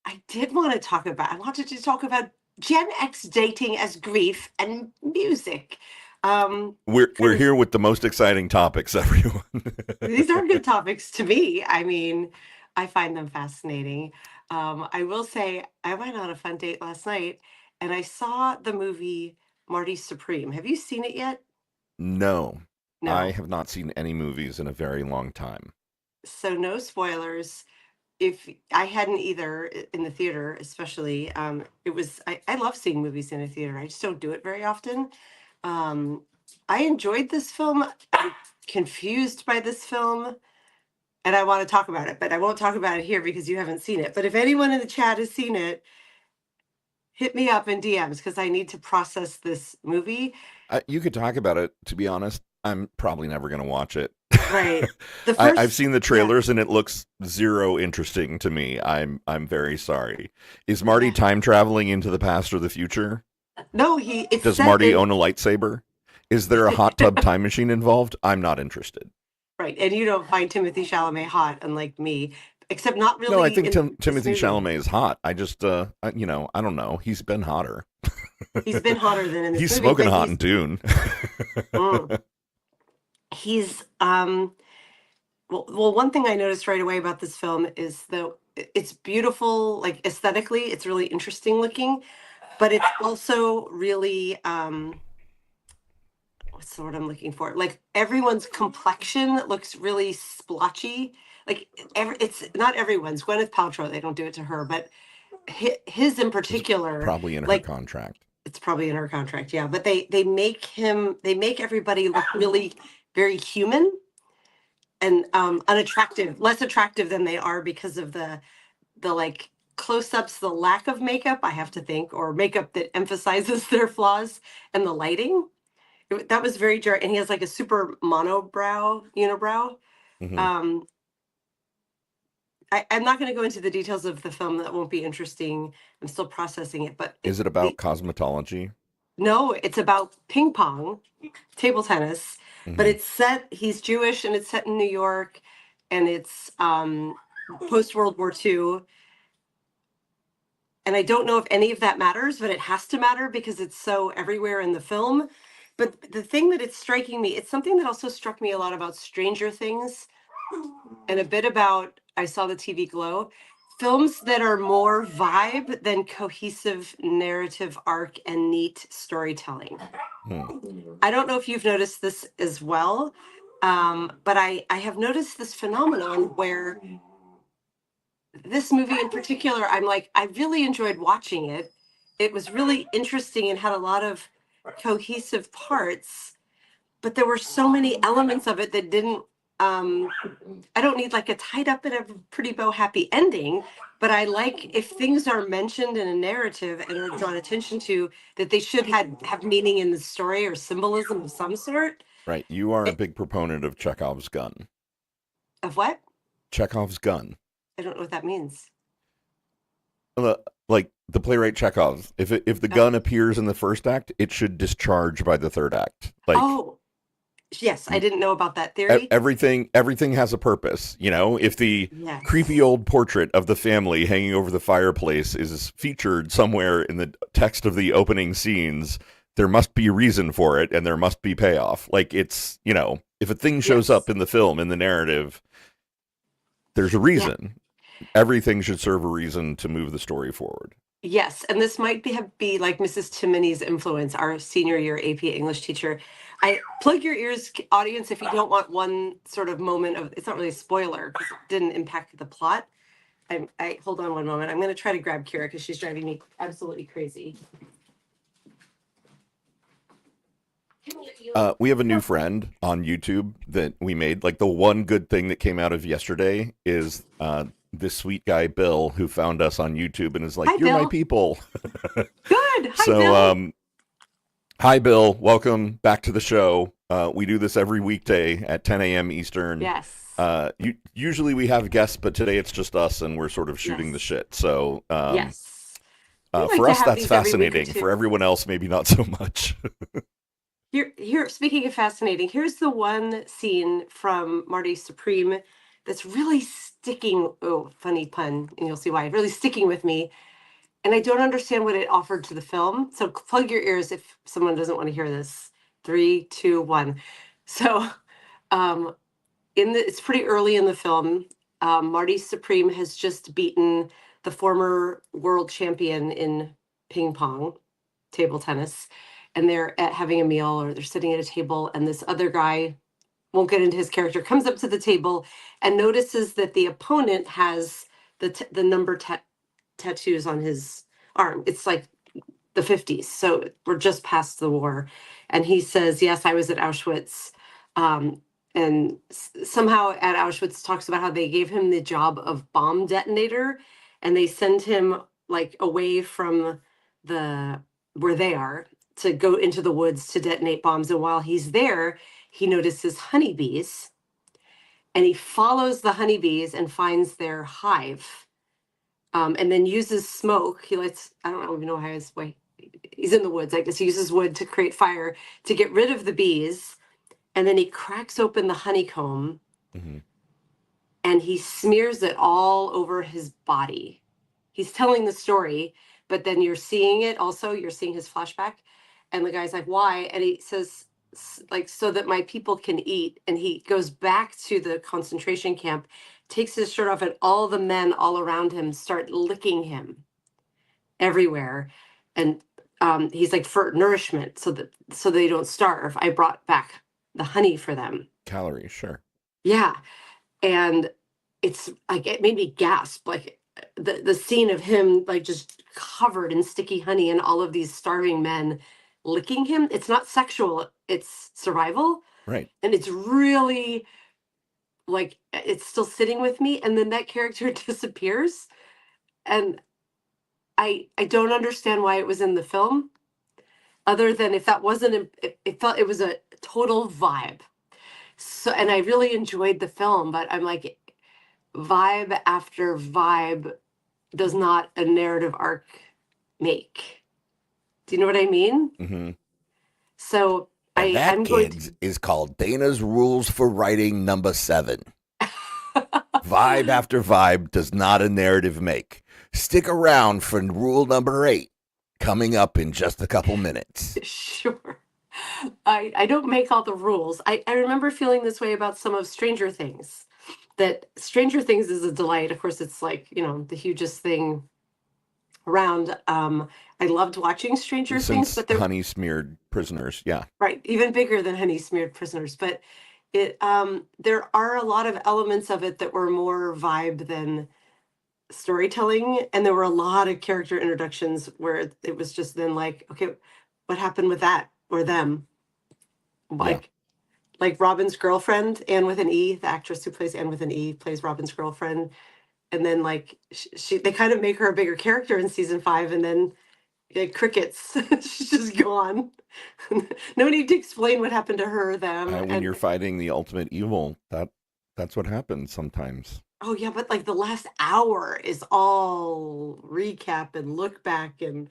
[SPEAKER 2] I wanted to talk about Gen X dating as grief and music. Um,
[SPEAKER 1] We're
[SPEAKER 2] kind of
[SPEAKER 1] here with the most exciting topics, everyone.
[SPEAKER 2] these are good topics to me. I mean, I find them fascinating. I will say I went on a fun date last night and I saw the movie Marty Supreme. Have you seen it yet?
[SPEAKER 1] No, I
[SPEAKER 2] No.
[SPEAKER 1] have not seen any movies in a very long time.
[SPEAKER 2] So no spoilers. If I hadn't either in the theater, especially, it was I love seeing movies in a theater. I just don't do it very often. Um, I enjoyed this film. I'm confused by this film, and I want to talk about it, but I won't talk about it here because you haven't seen it. But if anyone in the chat has seen it, hit me up in DMs because I need to process this movie.
[SPEAKER 1] You could talk about it. To be honest, I'm probably never going to watch it.
[SPEAKER 2] Right. The
[SPEAKER 1] I've
[SPEAKER 2] first,
[SPEAKER 1] seen the
[SPEAKER 2] yeah,
[SPEAKER 1] trailers and it looks zero interesting to me. I'm very sorry. Is Marty
[SPEAKER 2] yeah.
[SPEAKER 1] time traveling into the past or the future?
[SPEAKER 2] No, it's
[SPEAKER 1] Does
[SPEAKER 2] set
[SPEAKER 1] Marty
[SPEAKER 2] in
[SPEAKER 1] own a lightsaber? Is there a hot tub time machine involved? I'm not interested.
[SPEAKER 2] right, and you don't find Timothy Chalamet hot, unlike me, except not
[SPEAKER 1] No, I
[SPEAKER 2] really
[SPEAKER 1] think
[SPEAKER 2] in this
[SPEAKER 1] Timothy
[SPEAKER 2] movie.
[SPEAKER 1] Chalamet is hot. I just, I don't know. He's been hotter.
[SPEAKER 2] He's been hotter than in this
[SPEAKER 1] He's
[SPEAKER 2] movie,
[SPEAKER 1] smoking
[SPEAKER 2] but
[SPEAKER 1] hot in Dune.
[SPEAKER 2] mm, he's well, one thing I noticed right away about this film is it's beautiful, like aesthetically, it's really interesting looking, but it's also really what's the word I'm looking for? Like everyone's complexion looks really splotchy. Like it's not everyone's. Gwyneth Paltrow, they don't do it to her, but his in
[SPEAKER 1] It's
[SPEAKER 2] particular,
[SPEAKER 1] probably in her
[SPEAKER 2] like
[SPEAKER 1] contract.
[SPEAKER 2] it's probably in her contract, yeah. But they make everybody look really very human and unattractive, less attractive than they are because of the like close-ups, the lack of makeup, I have to think, or makeup that emphasizes their flaws and the lighting. That was very jarring. And he has like a super unibrow.
[SPEAKER 1] Hmm.
[SPEAKER 2] Um, I'm not going to go into the details of the film. That won't be interesting. I'm still processing it. But
[SPEAKER 1] Is it about
[SPEAKER 2] the
[SPEAKER 1] cosmetology?
[SPEAKER 2] no, it's about ping pong, table tennis. But
[SPEAKER 1] Hmm.
[SPEAKER 2] it's set. He's Jewish, and it's set in New York, and it's post World War II. And I don't know if any of that matters, but it has to matter because it's so everywhere in the film. But the thing that it's striking me, it's something that also struck me a lot about Stranger Things and a bit about I saw the TV Glow. Films that are more vibe than cohesive narrative arc and neat storytelling.
[SPEAKER 1] Hmm.
[SPEAKER 2] I don't know if you've noticed this as well, but I have noticed this phenomenon where this movie in particular, I'm like, I really enjoyed watching it. It was really interesting and had a lot of cohesive parts, but there were so many elements of it that didn't. Um, I don't need like a tied up in a pretty bow happy ending, but I like if things are mentioned in a narrative and are drawn attention to that they should have meaning in the story or symbolism of some sort.
[SPEAKER 1] Right. You are a
[SPEAKER 2] It,
[SPEAKER 1] big proponent of Chekhov's gun.
[SPEAKER 2] of what?
[SPEAKER 1] Chekhov's gun.
[SPEAKER 2] I don't know what that means.
[SPEAKER 1] Uh, like the playwright Chekhov. If the
[SPEAKER 2] Oh,
[SPEAKER 1] gun appears in the first act, it should discharge by the third act. Like
[SPEAKER 2] oh, yes, I didn't know about that theory.
[SPEAKER 1] everything has a purpose. If the creepy
[SPEAKER 2] Yes.
[SPEAKER 1] old portrait of the family hanging over the fireplace is featured somewhere in the text of the opening scenes, there must be reason for it and there must be payoff. Like if a thing shows up
[SPEAKER 2] Yes.
[SPEAKER 1] in the film in the narrative, there's a
[SPEAKER 2] Yeah.
[SPEAKER 1] reason. Everything should serve a reason to move the story forward.
[SPEAKER 2] Yes. And this might be like Mrs. Timony's influence, our senior year AP English teacher. I plug your ears, audience, if you don't want one sort of moment of it's not really a spoiler because it didn't impact the plot. I hold on one moment. I'm going to try to grab Kira because she's driving me absolutely crazy.
[SPEAKER 1] We have a new friend on YouTube that we made. Like the one good thing that came out of yesterday is this sweet guy Bill who found us on YouTube and is
[SPEAKER 2] Hi,
[SPEAKER 1] like, "You're my
[SPEAKER 2] Bill.
[SPEAKER 1] people."
[SPEAKER 2] Good. Hi,
[SPEAKER 1] So
[SPEAKER 2] Bill.
[SPEAKER 1] Hi, Bill. Welcome back to the show. We do this every weekday at 10 a.m. Eastern.
[SPEAKER 2] Yes.
[SPEAKER 1] Usually we have guests, but today it's just us and we're sort of shooting the
[SPEAKER 2] Yes.
[SPEAKER 1] shit. So
[SPEAKER 2] Yes. We like
[SPEAKER 1] for
[SPEAKER 2] to
[SPEAKER 1] us,
[SPEAKER 2] have
[SPEAKER 1] that's
[SPEAKER 2] these every week or
[SPEAKER 1] fascinating. For
[SPEAKER 2] two.
[SPEAKER 1] everyone else, maybe not so much.
[SPEAKER 2] Here, speaking of fascinating, here's the one scene from Marty Supreme that's really sticking. Oh, funny pun, and you'll see why. Really sticking with me. And I don't understand what it offered to the film. So plug your ears if someone doesn't want to hear this. Three, two, one. So um, it's pretty early in the film. Marty Supreme has just beaten the former world champion in ping pong, table tennis, and they're having a meal or they're sitting at a table, and this other guy, won't get into his character, comes up to the table and notices that the opponent has the number tattoos on his arm. It's like the 50s. So we're just past the war. And he says, yes, I was at Auschwitz. Um, and somehow at Auschwitz talks about how they gave him the job of bomb detonator and they send him like away from the where they are to go into the woods to detonate bombs. And while he's there, he notices honeybees and he follows the honeybees and finds their hive, and then uses smoke. He lights, I don't even know how his way, he's in the woods. I guess he uses wood to create fire to get rid of the bees. And then he cracks open the honeycomb
[SPEAKER 1] hmm
[SPEAKER 2] and he smears it all over his body. He's telling the story, but then you're seeing it also, you're seeing his flashback. And the guy's like, why? And he says, like, so that my people can eat. And he goes back to the concentration camp, takes his shirt off, and all the men all around him start licking him everywhere. And he's like, for nourishment, so they don't starve, I brought back the honey for them.
[SPEAKER 1] Calories, sure.
[SPEAKER 2] Yeah. And it's like it made me gasp, like the scene of him like just covered in sticky honey and all of these starving men licking him. It's not sexual, it's survival.
[SPEAKER 1] Right.
[SPEAKER 2] And it's really like it's still sitting with me. And then that character disappears. And I don't understand why it was in the film, other than if that wasn't it felt it was a total vibe. So and I really enjoyed the film, but I'm like, vibe after vibe does not a narrative arc make. Do you know what I mean?
[SPEAKER 1] hmm
[SPEAKER 2] So
[SPEAKER 1] And that,
[SPEAKER 2] I'm going to
[SPEAKER 1] kids, is called Dana's Rules for Writing number 7. Vibe after vibe does not a narrative make. Stick around for rule number 8, coming up in just a couple minutes.
[SPEAKER 2] sure. I don't make all the rules. I remember feeling this way about some of Stranger Things. That Stranger Things is a delight. Of course, it's like, the hugest thing around. I loved watching Stranger Things,
[SPEAKER 1] Since
[SPEAKER 2] but they're
[SPEAKER 1] honey smeared prisoners, yeah.
[SPEAKER 2] right, even bigger than Honey Smeared Prisoners. But there are a lot of elements of it that were more vibe than storytelling, and there were a lot of character introductions where it was just then like, okay, what happened with that or them?
[SPEAKER 1] Yeah.
[SPEAKER 2] Like Robin's girlfriend, Anne with an E, the actress who plays Anne with an E plays Robin's girlfriend, and then like they kind of make her a bigger character in season 5, and then crickets. She's just gone. No need to explain what happened to her, them,
[SPEAKER 1] When
[SPEAKER 2] and
[SPEAKER 1] you're fighting the ultimate evil, that's what happens sometimes.
[SPEAKER 2] oh yeah, but like the last hour is all recap and look back and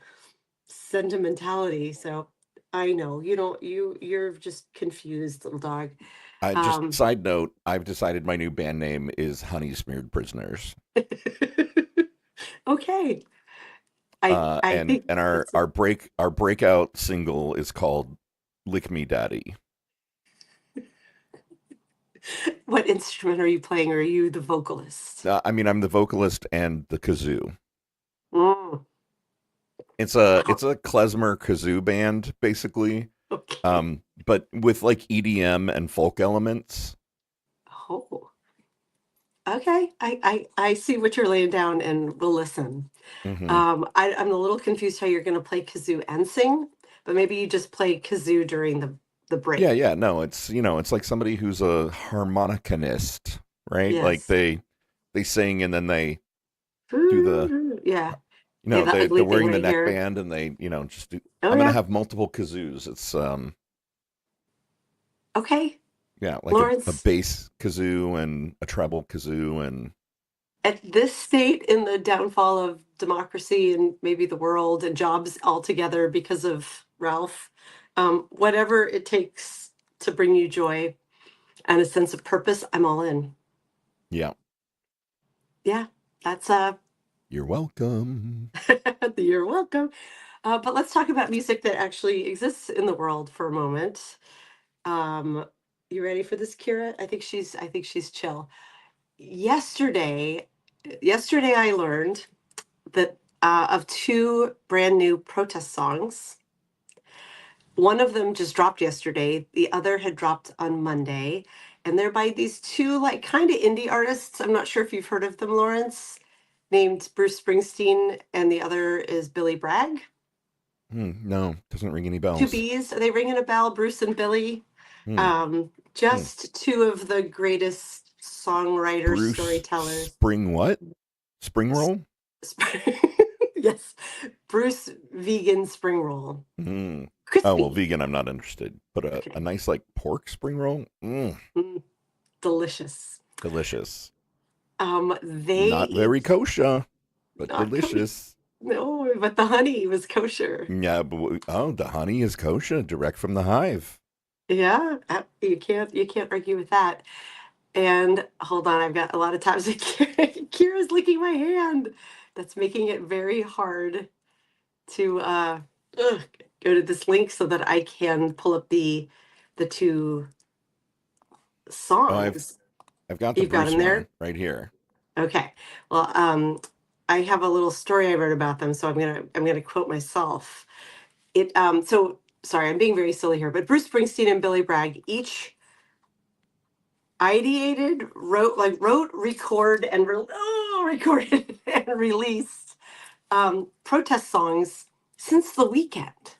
[SPEAKER 2] sentimentality. So I know you don't you're just confused, little dog.
[SPEAKER 1] I just
[SPEAKER 2] Um
[SPEAKER 1] side note, I've decided my new band name is Honey Smeared Prisoners.
[SPEAKER 2] okay. I
[SPEAKER 1] And
[SPEAKER 2] think
[SPEAKER 1] our
[SPEAKER 2] that's
[SPEAKER 1] our breakout single is called Lick Me Daddy.
[SPEAKER 2] what instrument are you playing? Or are you the vocalist?
[SPEAKER 1] I mean, I'm the vocalist and the kazoo.
[SPEAKER 2] Mm.
[SPEAKER 1] It's a klezmer kazoo band basically,
[SPEAKER 2] Okay.
[SPEAKER 1] but with like EDM and folk elements.
[SPEAKER 2] Oh, okay. I see what you're laying down and we'll listen.
[SPEAKER 1] hmm
[SPEAKER 2] I'm a little confused how you're going to play kazoo and sing, but maybe you just play kazoo during the
[SPEAKER 1] Yeah,
[SPEAKER 2] break.
[SPEAKER 1] yeah, no, it's it's like somebody who's a harmonicanist, right? Like
[SPEAKER 2] Yes.
[SPEAKER 1] they sing and then they do the
[SPEAKER 2] Ooh, yeah. Yeah, the
[SPEAKER 1] they're
[SPEAKER 2] ugly thing
[SPEAKER 1] wearing the
[SPEAKER 2] right here.
[SPEAKER 1] neckband and they, just do.
[SPEAKER 2] Oh
[SPEAKER 1] I'm gonna
[SPEAKER 2] yeah.
[SPEAKER 1] have multiple kazoos. It's
[SPEAKER 2] Okay,
[SPEAKER 1] yeah, like a
[SPEAKER 2] Lawrence.
[SPEAKER 1] bass kazoo and a treble kazoo and
[SPEAKER 2] At this state in the downfall of democracy and maybe the world and jobs altogether because of Ralph, whatever it takes to bring you joy and a sense of purpose, I'm all in.
[SPEAKER 1] yeah.
[SPEAKER 2] Yeah, that's
[SPEAKER 1] You're welcome.
[SPEAKER 2] you're welcome. But let's talk about music that actually exists in the world for a moment. Um, you ready for this, Kira? I think she's chill. Yesterday, yesterday I learned that of two brand new protest songs. One of them just dropped yesterday. The other had dropped on Monday, and they're by these two like kind of indie artists. I'm not sure if you've heard of them, Lawrence. Named Bruce Springsteen, and the other is Billy Bragg.
[SPEAKER 1] No, doesn't ring any
[SPEAKER 2] Two
[SPEAKER 1] bells.
[SPEAKER 2] B's. Are they ringing a bell? Bruce and Billy.
[SPEAKER 1] Hmm. Hmm.
[SPEAKER 2] Just two of the greatest songwriters,
[SPEAKER 1] Bruce
[SPEAKER 2] storytellers.
[SPEAKER 1] Spring what? Spring roll?
[SPEAKER 2] Yes, Bruce vegan spring roll,
[SPEAKER 1] Hmm. Oh well,
[SPEAKER 2] crispy.
[SPEAKER 1] vegan. I'm not interested. But a
[SPEAKER 2] Okay,
[SPEAKER 1] nice like pork spring roll.
[SPEAKER 2] mm, delicious.
[SPEAKER 1] Delicious.
[SPEAKER 2] They
[SPEAKER 1] Not very
[SPEAKER 2] each
[SPEAKER 1] kosher, but
[SPEAKER 2] not kosher.
[SPEAKER 1] delicious.
[SPEAKER 2] No, but the honey was kosher.
[SPEAKER 1] Yeah, but the honey is kosher, direct from the hive.
[SPEAKER 2] Yeah, you can't argue with that. And hold on, I've got a lot of tabs. Kira's licking my hand. That's making it very hard to ugh, go to this link so that I can pull up the two
[SPEAKER 1] Oh,
[SPEAKER 2] songs.
[SPEAKER 1] I've got the
[SPEAKER 2] You've got
[SPEAKER 1] Bruce
[SPEAKER 2] them
[SPEAKER 1] one
[SPEAKER 2] there?
[SPEAKER 1] right here.
[SPEAKER 2] Okay. Well, I have a little story I wrote about them, so I'm gonna quote myself. So sorry, I'm being very silly here, but Bruce Springsteen and Billy Bragg each ideated, wrote, recorded and released protest songs since the weekend.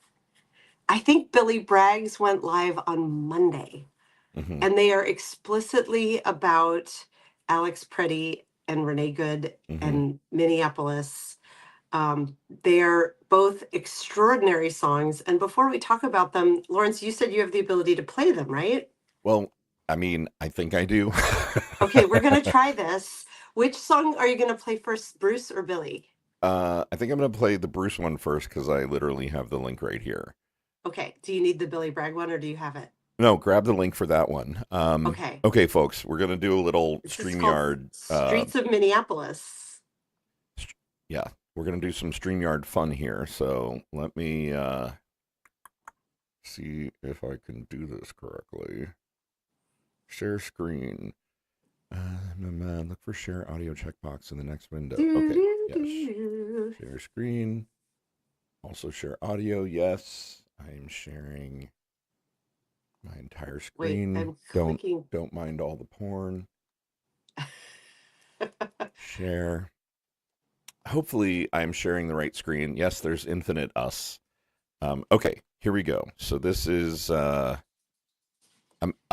[SPEAKER 2] I think Billy Bragg's went live on Monday,
[SPEAKER 1] Hmm.
[SPEAKER 2] and they are explicitly about Alex Preddy and Renee Good
[SPEAKER 1] Hmm.
[SPEAKER 2] and Minneapolis. They are both extraordinary songs. And before we talk about them, Lawrence, you said you have the ability to play them, right?
[SPEAKER 1] Well, I mean, I think I do.
[SPEAKER 2] Okay, we're going to try this. Which song are you going to play first, Bruce or Billy?
[SPEAKER 1] I think I'm gonna play the Bruce one first because I literally have the link right here.
[SPEAKER 2] Okay, do you need the Billy Bragg one or do you have it?
[SPEAKER 1] No, grab the link for that one.
[SPEAKER 2] Okay,
[SPEAKER 1] Okay, folks, we're gonna do a little
[SPEAKER 2] this is called
[SPEAKER 1] StreamYard.
[SPEAKER 2] Streets of Minneapolis.
[SPEAKER 1] Yeah, we're gonna do some StreamYard fun here. So let me see if I can do this correctly. Share screen. Look for share audio checkbox in the next window.
[SPEAKER 2] Do,
[SPEAKER 1] Okay,
[SPEAKER 2] do,
[SPEAKER 1] yes.
[SPEAKER 2] do.
[SPEAKER 1] Share screen. Also share audio. Yes, I'm sharing my entire
[SPEAKER 2] Wait,
[SPEAKER 1] screen.
[SPEAKER 2] I'm
[SPEAKER 1] Don't
[SPEAKER 2] clicking.
[SPEAKER 1] don't mind all the porn. Share. Hopefully, I'm sharing the right screen. Yes, there's infinite us. Okay, here we go. So this is I'm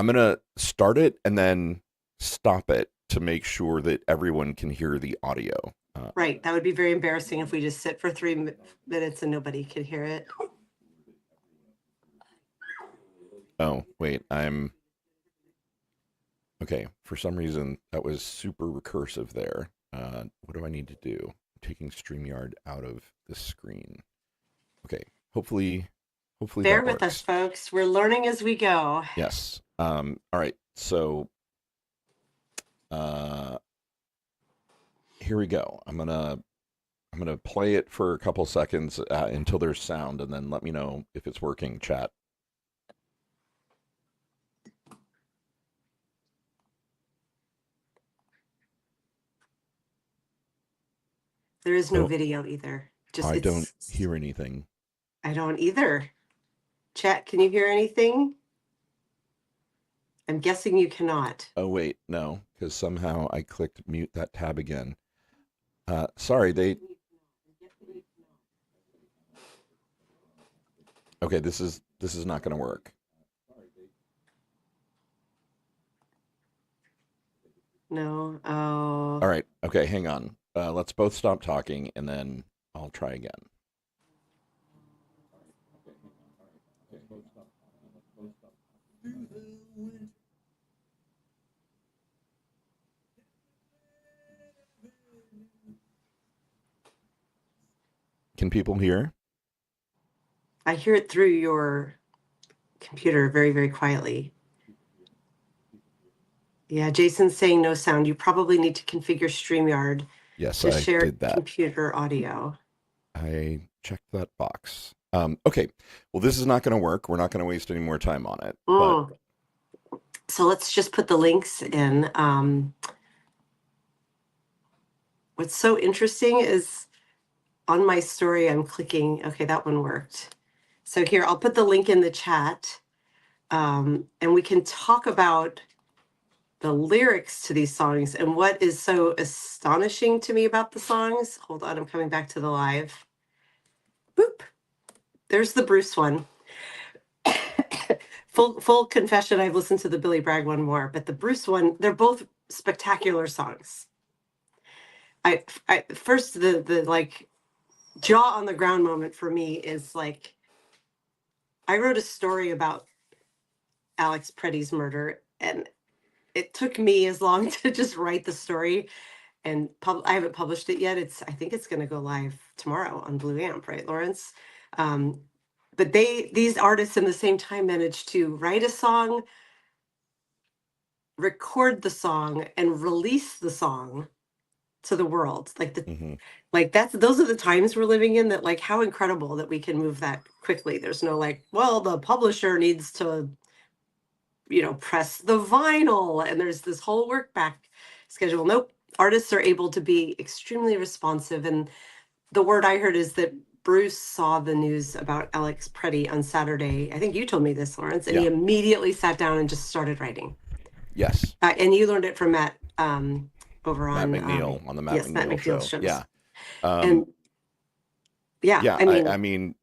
[SPEAKER 1] gonna start it and then stop it to make sure that everyone can hear the audio.
[SPEAKER 2] Right, that would be very embarrassing if we just sit for 3 minutes and nobody could hear it.
[SPEAKER 1] Oh wait, I'm okay. For some reason, that was super recursive there. What do I need to do? I'm taking StreamYard out of the screen. Okay, hopefully
[SPEAKER 2] Bear
[SPEAKER 1] that
[SPEAKER 2] with us,
[SPEAKER 1] works.
[SPEAKER 2] folks. We're learning as we go.
[SPEAKER 1] Yes. All right. So uh, here we go. I'm gonna play it for a couple seconds until there's sound, and then let me know if it's working. Chat.
[SPEAKER 2] There is no
[SPEAKER 1] Oh,
[SPEAKER 2] video either. Just
[SPEAKER 1] I don't
[SPEAKER 2] it's
[SPEAKER 1] hear anything.
[SPEAKER 2] I don't either. Chat, can you hear anything? I'm guessing you cannot.
[SPEAKER 1] Oh wait, no, because somehow I clicked mute that tab again. Sorry, they. Okay, this is not gonna work.
[SPEAKER 2] No. Oh,
[SPEAKER 1] All right. Okay, hang on. Let's both stop talking, and then I'll try again. Can people hear?
[SPEAKER 2] I hear it through your computer very, very quietly. Yeah, Jason's saying no sound. You probably need to configure StreamYard
[SPEAKER 1] Yes,
[SPEAKER 2] to
[SPEAKER 1] I
[SPEAKER 2] share
[SPEAKER 1] did that.
[SPEAKER 2] computer audio.
[SPEAKER 1] I checked that box. Okay. Well, this is not going to work. We're not going to waste any more time on it. But
[SPEAKER 2] Mm. So let's just put the links in. What's so interesting is on my story, I'm clicking, okay, that one worked. So here, I'll put the link in the chat, and we can talk about the lyrics to these songs and what is so astonishing to me about the songs. Hold on, I'm coming back to the live. Boop. There's the Bruce one. Full confession, I've listened to the Billy Bragg one more, but the Bruce one, they're both spectacular songs. I first the like jaw on the ground moment for me is like I wrote a story about Alex Pretty's murder, and it took me as long to just write the story and I haven't published it yet. I think it's going to go live tomorrow on Blue Amp, right, Lawrence? Um, but these artists in the same time managed to write a song, record the song, and release the song to the world.
[SPEAKER 1] mhm.
[SPEAKER 2] Like those are the times we're living in, that like how incredible that we can move that quickly. There's no like, well, the publisher needs to, press the vinyl and there's this whole work back schedule. Nope. Artists are able to be extremely responsive. And the word I heard is that Bruce saw the news about Alex Pretty on Saturday. I think you told me this, Lawrence, and he
[SPEAKER 1] Yeah.
[SPEAKER 2] immediately sat down and just started writing.
[SPEAKER 1] Yes.
[SPEAKER 2] And you learned it from Matt, over
[SPEAKER 1] Matt
[SPEAKER 2] on,
[SPEAKER 1] McNeil on the Matt
[SPEAKER 2] yes, Matt
[SPEAKER 1] McNeil
[SPEAKER 2] McNeil's
[SPEAKER 1] show.
[SPEAKER 2] shows.
[SPEAKER 1] Yeah. Um,
[SPEAKER 2] And yeah,
[SPEAKER 1] yeah.
[SPEAKER 2] I
[SPEAKER 1] I
[SPEAKER 2] mean,
[SPEAKER 1] mean,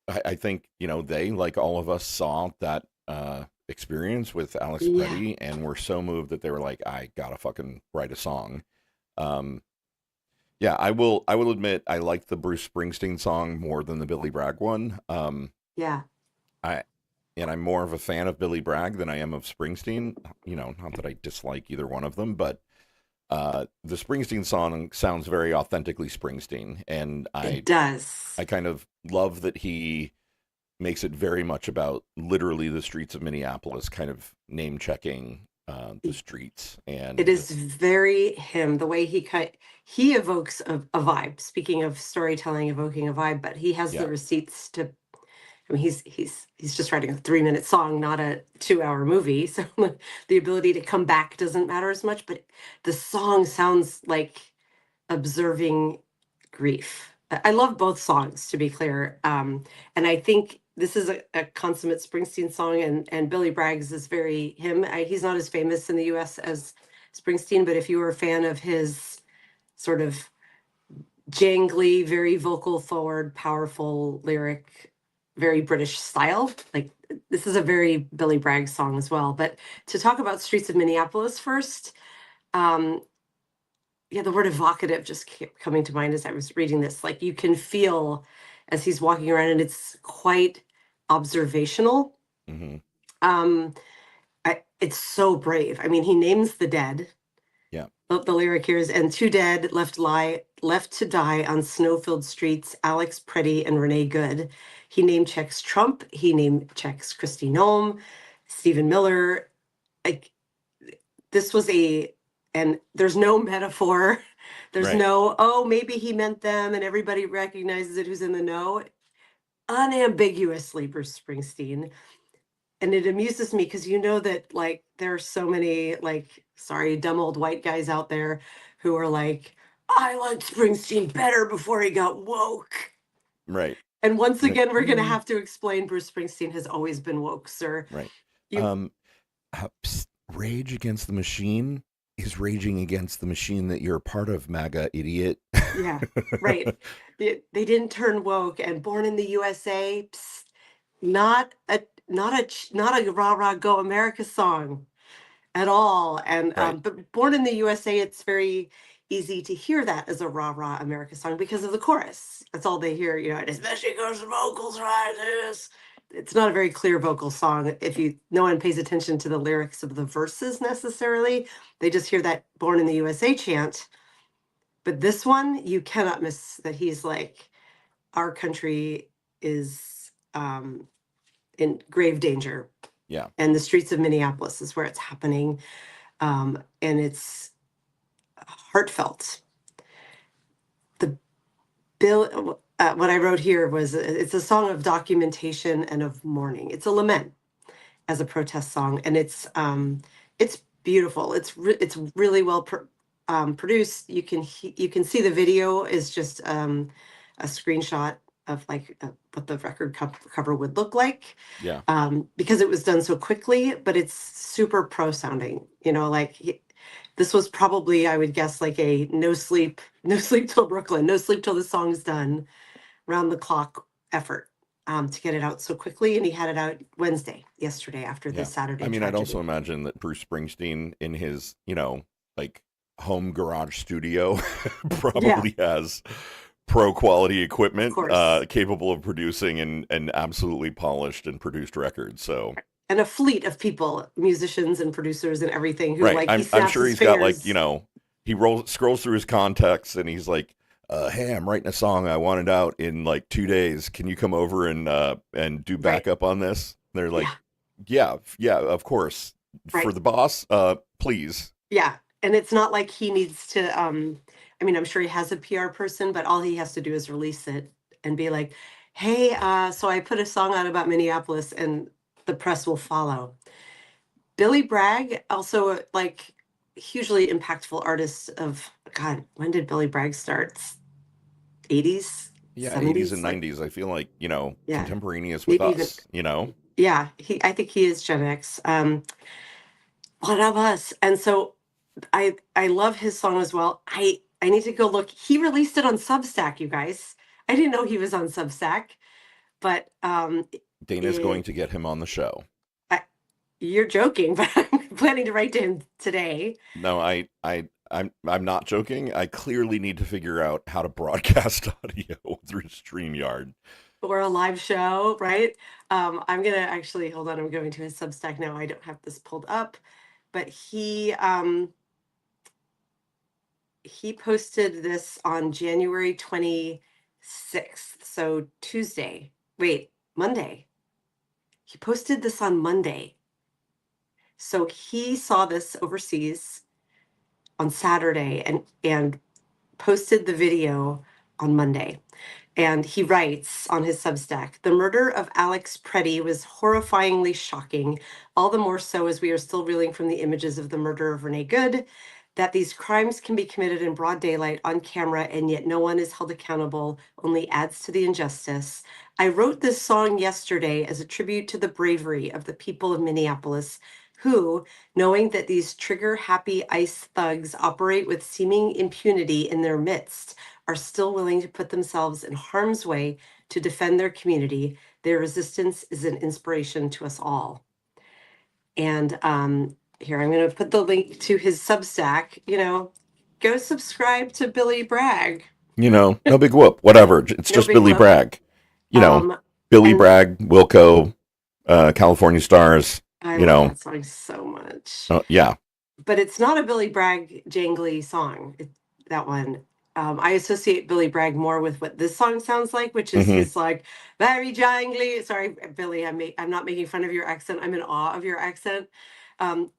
[SPEAKER 1] I think, they, like all of us, saw that experience with Alex
[SPEAKER 2] yeah,
[SPEAKER 1] Preddy and were so moved that they were like, I gotta fucking write a song. Um, yeah, I will admit I like the Bruce Springsteen song more than the Billy Bragg one.
[SPEAKER 2] yeah,
[SPEAKER 1] I and I'm more of a fan of Billy Bragg than I am of Springsteen. Not that I dislike either one of them, but the Springsteen song sounds very authentically Springsteen, and
[SPEAKER 2] it
[SPEAKER 1] I
[SPEAKER 2] does.
[SPEAKER 1] I kind of love that he makes it very much about literally the streets of Minneapolis, kind of name checking the streets
[SPEAKER 2] It
[SPEAKER 1] and
[SPEAKER 2] is
[SPEAKER 1] just
[SPEAKER 2] very him, the way he evokes a vibe. Speaking of storytelling, evoking a vibe, but he has the
[SPEAKER 1] yeah,
[SPEAKER 2] receipts to. I mean, he's just writing a 3-minute song, not a 2-hour movie. So the ability to come back doesn't matter as much. But the song sounds like observing grief. I love both songs, to be clear. And I think this is a consummate Springsteen song, and Billy Bragg's is very him. He's not as famous in the US as Springsteen, but if you were a fan of his sort of jangly, very vocal forward, powerful lyric, very British style, like this is a very Billy Bragg song as well. But to talk about Streets of Minneapolis first, um, yeah, the word evocative just kept coming to mind as I was reading this. Like you can feel as he's walking around, and it's quite observational.
[SPEAKER 1] hmm
[SPEAKER 2] Um, it's so brave. I mean, he names the dead.
[SPEAKER 1] yeah,
[SPEAKER 2] The lyric here is, and two dead left to die on snow-filled streets, Alex Pretty and Renee Good. He name checks Trump. He name checks Kristi Noem, Stephen Miller. Like this was and there's no metaphor. There's
[SPEAKER 1] right,
[SPEAKER 2] no, oh, maybe he meant them and everybody recognizes it who's in the know. Unambiguously Bruce Springsteen. And it amuses me because you know that like there are so many like, sorry, dumb old white guys out there who are like, I liked Springsteen better before he got woke.
[SPEAKER 1] right,
[SPEAKER 2] And once
[SPEAKER 1] right,
[SPEAKER 2] again, we're going to have to explain Bruce Springsteen has always been woke, sir.
[SPEAKER 1] right.
[SPEAKER 2] You,
[SPEAKER 1] Um, psst, Rage Against the Machine is raging against the machine that you're a part of, MAGA idiot.
[SPEAKER 2] yeah, right. They didn't turn woke, and Born in the USA, psst, not a rah rah go America song at all. And
[SPEAKER 1] Right.
[SPEAKER 2] but Born in the USA, it's very easy to hear that as a rah rah America song because of the chorus. That's all they hear, you know, and especially because the vocals right this. It's not a very clear vocal song if you no one pays attention to the lyrics of the verses necessarily. They just hear that Born in the USA chant. But this one, you cannot miss that he's like, our country is in grave danger.
[SPEAKER 1] Yeah.
[SPEAKER 2] And the streets of Minneapolis is where it's happening. And it's heartfelt. The bill, what I wrote here was it's a song of documentation and of mourning. It's a lament as a protest song, and it's beautiful. It's really well produced. You can see the video is just a screenshot of like what the record cover would look like,
[SPEAKER 1] Yeah.
[SPEAKER 2] because it was done so quickly. But it's super pro sounding. You know, like this was probably, I would guess, like a no sleep, no sleep till Brooklyn, no sleep till the song's done, round the clock effort, to get it out so quickly. And he had it out Wednesday, yesterday, after the
[SPEAKER 1] Yeah. I
[SPEAKER 2] Saturday
[SPEAKER 1] mean, I'd also
[SPEAKER 2] tragedy.
[SPEAKER 1] imagine that Bruce Springsteen in his, like home garage studio
[SPEAKER 2] Yeah,
[SPEAKER 1] probably has pro quality
[SPEAKER 2] of
[SPEAKER 1] equipment
[SPEAKER 2] course.
[SPEAKER 1] capable of producing and absolutely polished and produced records. So,
[SPEAKER 2] And a fleet of people, musicians and producers and everything, who
[SPEAKER 1] right.
[SPEAKER 2] like he
[SPEAKER 1] I'm
[SPEAKER 2] snaps
[SPEAKER 1] sure
[SPEAKER 2] his
[SPEAKER 1] he's got like,
[SPEAKER 2] fingers.
[SPEAKER 1] he scrolls through his contacts and he's like, hey, I'm writing a song. I want it out in like 2 days. Can you come over and do
[SPEAKER 2] Right.
[SPEAKER 1] backup on this? And they're like,
[SPEAKER 2] Yeah.
[SPEAKER 1] yeah, of course. For
[SPEAKER 2] Right.
[SPEAKER 1] the boss, please.
[SPEAKER 2] Yeah. And it's not like he needs to, I mean, I'm sure he has a PR person, but all he has to do is release it and be like, hey, so I put a song out about Minneapolis, and the press will follow. Billy Bragg, also like hugely impactful artist of, God, when did Billy Bragg start? 80s,
[SPEAKER 1] Yeah, 80s
[SPEAKER 2] 70s,
[SPEAKER 1] and
[SPEAKER 2] like,
[SPEAKER 1] 90s. I feel like,
[SPEAKER 2] yeah,
[SPEAKER 1] contemporaneous with
[SPEAKER 2] maybe even,
[SPEAKER 1] us.
[SPEAKER 2] yeah, I think he is Gen X. One of us. And so I love his song as well. I need to go look. He released it on Substack, you guys. I didn't know he was on Substack, but
[SPEAKER 1] Dana's going
[SPEAKER 2] it,
[SPEAKER 1] to get him on the show.
[SPEAKER 2] I, you're joking, but I'm planning to write to him today.
[SPEAKER 1] No, I'm not joking. I clearly need to figure out how to broadcast audio through StreamYard.
[SPEAKER 2] Or a live show, right? I'm gonna actually hold on. I'm going to his Substack now. I don't have this pulled up, but he posted this on January 26th, so Tuesday. Wait, Monday. He posted this on Monday. So he saw this overseas on Saturday and posted the video on Monday. And he writes on his Substack, the murder of Alex Preddy was horrifyingly shocking, all the more so as we are still reeling from the images of the murder of Renee Good. That these crimes can be committed in broad daylight on camera and yet no one is held accountable only adds to the injustice. I wrote this song yesterday as a tribute to the bravery of the people of Minneapolis who, knowing that these trigger happy ICE thugs operate with seeming impunity in their midst, are still willing to put themselves in harm's way to defend their community. Their resistance is an inspiration to us all. And here, I'm going to put the link to his Substack. You know, go subscribe to Billy Bragg.
[SPEAKER 1] No big whoop, whatever. It's
[SPEAKER 2] No
[SPEAKER 1] just
[SPEAKER 2] big
[SPEAKER 1] Billy
[SPEAKER 2] whoop.
[SPEAKER 1] Bragg. You know,
[SPEAKER 2] Um,
[SPEAKER 1] Billy
[SPEAKER 2] and
[SPEAKER 1] Bragg, Wilco, California Stars.
[SPEAKER 2] I
[SPEAKER 1] You
[SPEAKER 2] love
[SPEAKER 1] know,
[SPEAKER 2] that song so much.
[SPEAKER 1] yeah.
[SPEAKER 2] But it's not a Billy Bragg jangly song. That one. I associate Billy Bragg more with what this song sounds like, which is
[SPEAKER 1] Hmm.
[SPEAKER 2] his like very jangly. Sorry, Billy, I'm not making fun of your accent. I'm in awe of your accent. Um,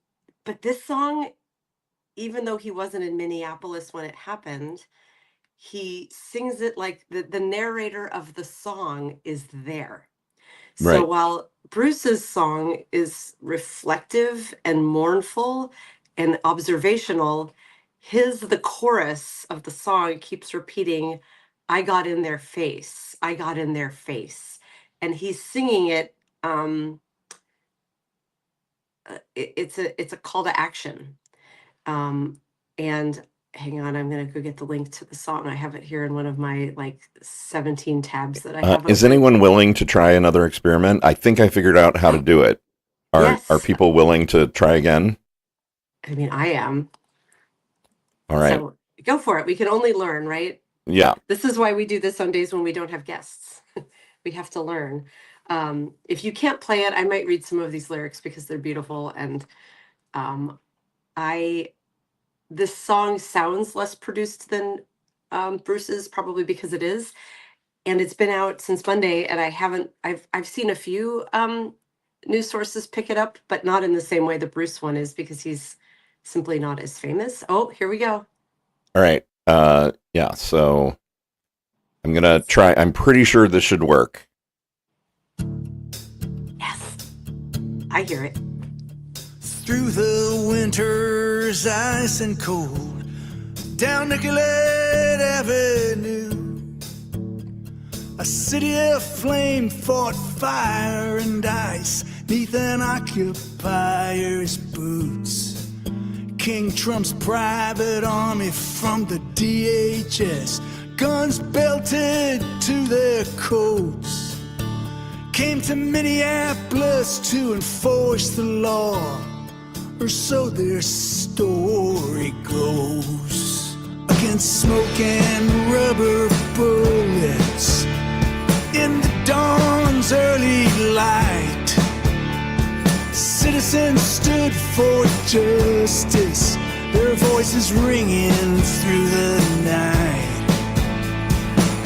[SPEAKER 2] but this song, even though he wasn't in Minneapolis when it happened, he sings it like the narrator of the song is there. So
[SPEAKER 1] Right.
[SPEAKER 2] while Bruce's song is reflective and mournful and observational, the chorus of the song keeps repeating, I got in their face, I got in their face. And he's singing it. It's a call to action. Um, and hang on, I'm gonna go get the link to the song. I have it here in one of my like 17 tabs that I have
[SPEAKER 1] Is
[SPEAKER 2] open.
[SPEAKER 1] anyone willing to try another experiment? I think I figured out how to do it. Are
[SPEAKER 2] Yes,
[SPEAKER 1] people willing to try again?
[SPEAKER 2] I mean I am.
[SPEAKER 1] All right.
[SPEAKER 2] So Go for it. We can only learn, right?
[SPEAKER 1] Yeah.
[SPEAKER 2] This is why we do this on days when we don't have guests. We have to learn. If you can't play it, I might read some of these lyrics because they're beautiful. And um, I this song sounds less produced than Bruce's, probably because it is, and it's been out since Monday, and I haven't. I've seen a few news sources pick it up, but not in the same way the Bruce one is because he's simply not as famous. Oh, here we go.
[SPEAKER 1] All right. Yeah. So I'm gonna try. I'm pretty sure this should work.
[SPEAKER 2] Yes, I hear it.
[SPEAKER 3] Through the winter's ice and cold, down Nicollet Avenue, a city aflame fought fire and ice neath an occupier's boots. King Trump's private army from the DHS, guns belted to their coats, came to Minneapolis to enforce the law, or so their story goes. Against smoke and rubber bullets in the dawn's early light, citizens stood for justice, their voices ringing through the night.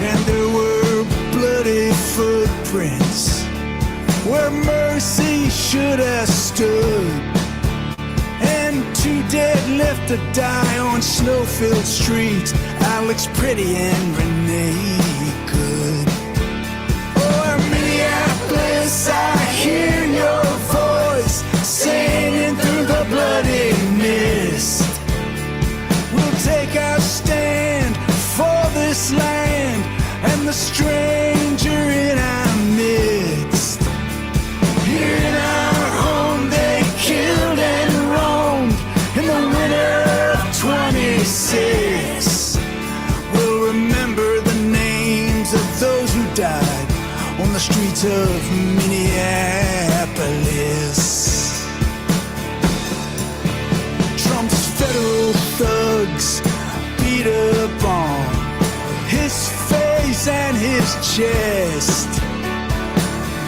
[SPEAKER 3] And there were bloody footprints where mercy should have stood, and 2 dead left to die on snow-filled streets, Alex Pretty and Renee Good. Oh, Minneapolis, I hear your voice singing through the bloody mist. We'll take our stand for this land and the stranger in our midst. Here in our home they killed and roamed in the winter of 26. We'll remember the names of those who died on the streets of Minneapolis. Trump's federal thugs beat up on his face and his chest.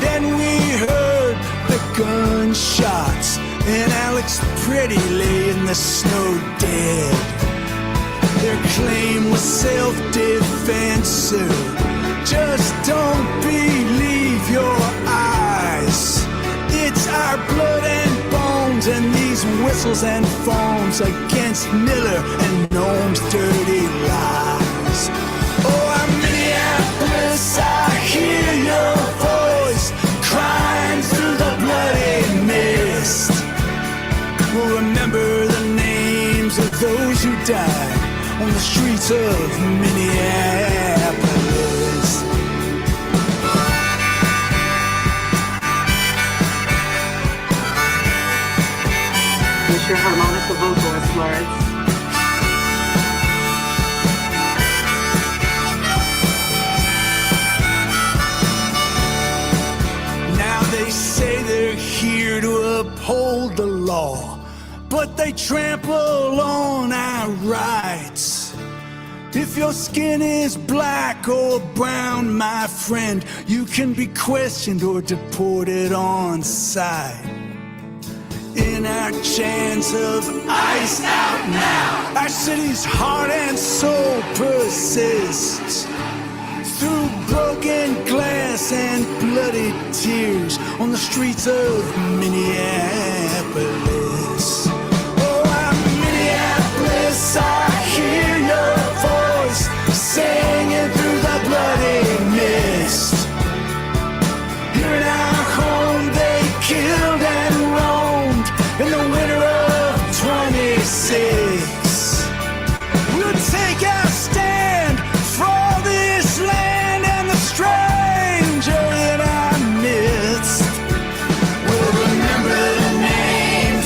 [SPEAKER 3] Then we heard the gunshots and Alex Pretty lay in the snow dead. Their claim was self-defense, sir. Just don't believe your eyes. It's our blood and bones and these whistles and foams against Miller and Noam's dirty lies. Oh, I'm Minneapolis, I hear your voice crying through the bloody mist. We'll remember the names of those who died on the streets of Minneapolis.
[SPEAKER 2] Who's your harmonica vocalist, Lawrence?
[SPEAKER 3] Now they say they're here to uphold the law, but they trample on our rights. If your skin is black or brown, my friend, you can be questioned or deported on sight. In our chance of ice out now, our city's heart and soul persists. Through broken glass and bloody tears on the streets of Minneapolis. Oh, I'm Minneapolis, I hear your voice singing through the bloody mist. Here in our home they killed and roamed in the winter of 26. We'll take our stand for this land and the stranger in our midst. We'll remember the names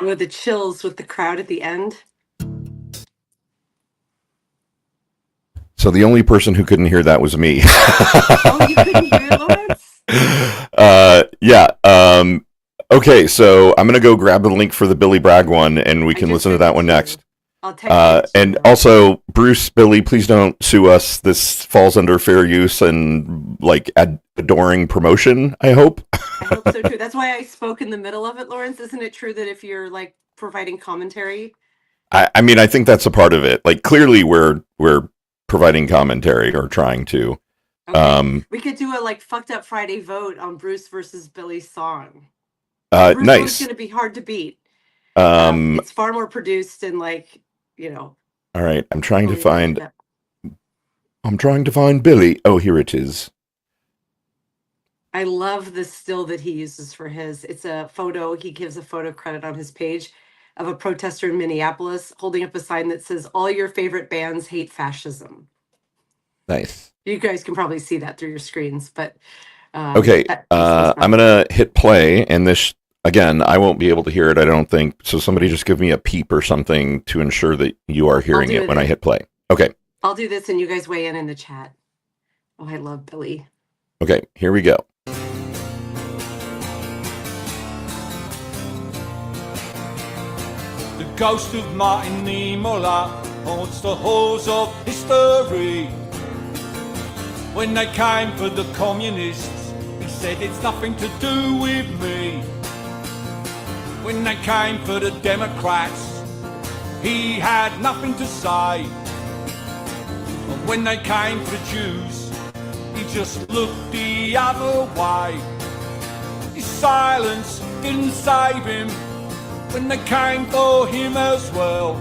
[SPEAKER 2] with the chills with the crowd at the end.
[SPEAKER 1] So the only person who couldn't hear that was me.
[SPEAKER 2] Oh, you couldn't hear it, Lawrence?
[SPEAKER 1] Yeah. Okay, so I'm gonna go grab the link for the Billy Bragg one, and we can listen to that one next.
[SPEAKER 2] I'll text it.
[SPEAKER 1] And also, Bruce, Billy, please don't sue us. This falls under fair use and like adoring promotion, I hope.
[SPEAKER 2] I hope so too. That's why I spoke in the middle of it, Lawrence. Isn't it true that if you're like providing commentary?
[SPEAKER 1] I mean, I think that's a part of it. Like, clearly we're providing commentary or trying to.
[SPEAKER 2] Okay. We could do a like fucked up Friday vote on Bruce versus Billy's song. Bruce
[SPEAKER 1] Nice.
[SPEAKER 2] It's going to be hard to beat. It's far more produced and like, you know.
[SPEAKER 1] All right, I'm trying to find Billy. Oh, here it is.
[SPEAKER 2] I love the still that he uses for his. It's a photo. He gives a photo credit on his page of a protester in Minneapolis holding up a sign that says, "All your favorite bands hate fascism."
[SPEAKER 1] Nice.
[SPEAKER 2] You guys can probably see that through your screens, but
[SPEAKER 1] okay. I'm gonna hit play, and this again, I won't be able to hear it, I don't think. So somebody just give me a peep or something to ensure that you are hearing it when I hit play. Okay.
[SPEAKER 2] I'll do this, and you guys weigh in the chat. Oh, I love Billy.
[SPEAKER 1] Okay, here we go.
[SPEAKER 3] The ghost of Martin Niemöller haunts the halls of history. When they came for the communists, he said it's nothing to do with me. When they came for the Democrats, he had nothing to say. And when they came for the Jews, he just looked the other way. His silence didn't save him. When they came for him as well,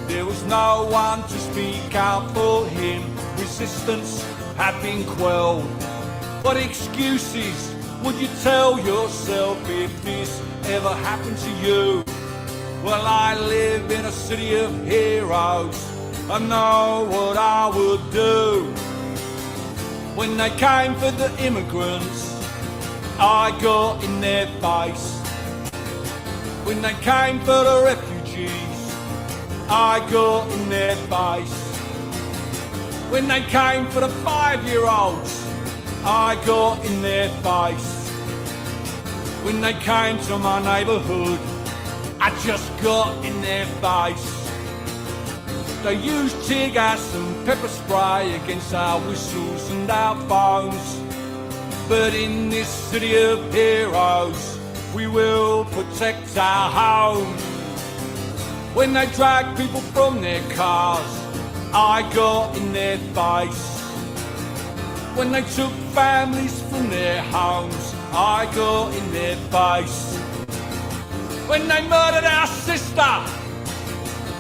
[SPEAKER 3] there was no one to speak out for him. Resistance had been quelled. What excuses would you tell yourself if this ever happened to you? Well, I live in a city of heroes. I know what I would do. When they came for the immigrants, I got in their face. When they came for the refugees, I got in their face. When they came for the 5-year-olds, I got in their face. When they came to my neighbourhood, I just got in their face. They used tear gas and pepper spray against our whistles and our phones. But in this city of heroes, we will protect our home. When they drag people from their cars, I got in their face. When they took families from their homes, I got in their face. When they murdered our sister,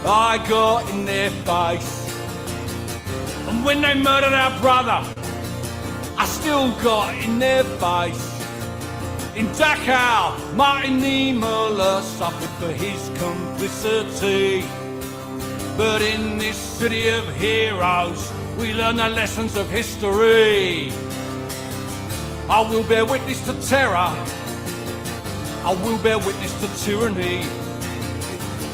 [SPEAKER 3] I got in their face. And when they murdered our brother, I still got in their face. In Dachau, Martin Niemöller suffered for his complicity. But in this city of heroes, we learn the lessons of history. I will bear witness to terror. I will bear witness to tyranny.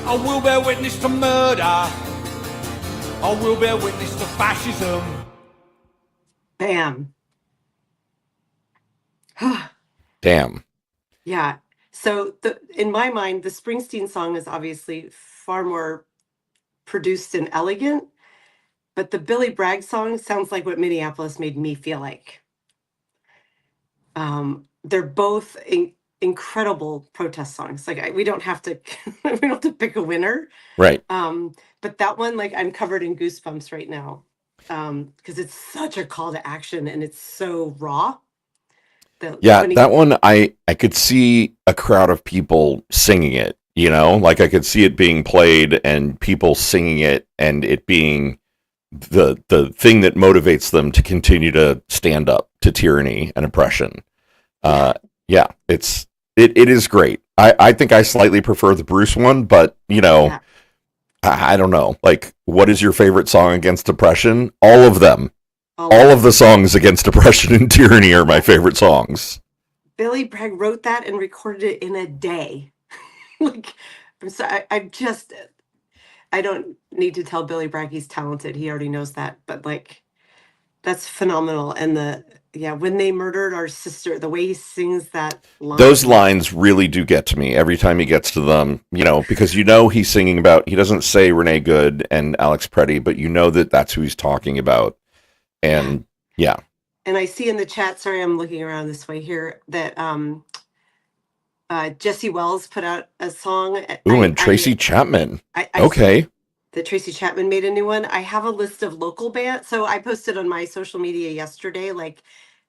[SPEAKER 3] I will bear witness to murder. I will bear witness to fascism.
[SPEAKER 2] Bam.
[SPEAKER 1] Damn.
[SPEAKER 2] Yeah. So in my mind, the Springsteen song is obviously far more produced and elegant, but the Billy Bragg song sounds like what Minneapolis made me feel like. They're both incredible protest songs. Like we don't have to pick a winner.
[SPEAKER 1] Right.
[SPEAKER 2] But that one, like I'm covered in goosebumps right now. Because it's such a call to action and it's so raw.
[SPEAKER 1] That one, I could see a crowd of people singing it, you know, like I could see it being played and people singing it and it being the thing that motivates them to continue to stand up to tyranny and oppression. Yeah, it is great. I think I slightly prefer the Bruce one, but you know, yeah. I don't know. Like, what is your favorite song against oppression? All of them. All of the songs against oppression and tyranny are my favorite songs.
[SPEAKER 2] Billy Bragg wrote that and recorded it in a day. Like, I'm sorry, I don't need to tell Billy Bragg he's talented. He already knows that. But like, that's phenomenal. And yeah, when they murdered our sister, the way he sings that
[SPEAKER 1] Those
[SPEAKER 2] line.
[SPEAKER 1] lines really do get to me every time he gets to them, because he's singing about, he doesn't say Renee Good and Alex Preddy, but that that's who he's talking about.
[SPEAKER 2] Yeah.
[SPEAKER 1] And yeah.
[SPEAKER 2] And I see in the chat, sorry, I'm looking around this way here, that Jesse Wells put out a song.
[SPEAKER 1] Ooh, and Tracy Chapman.
[SPEAKER 2] I
[SPEAKER 1] Okay.
[SPEAKER 2] see that Tracy Chapman made a new one. I have a list of local bands. So I posted on my social media yesterday, like,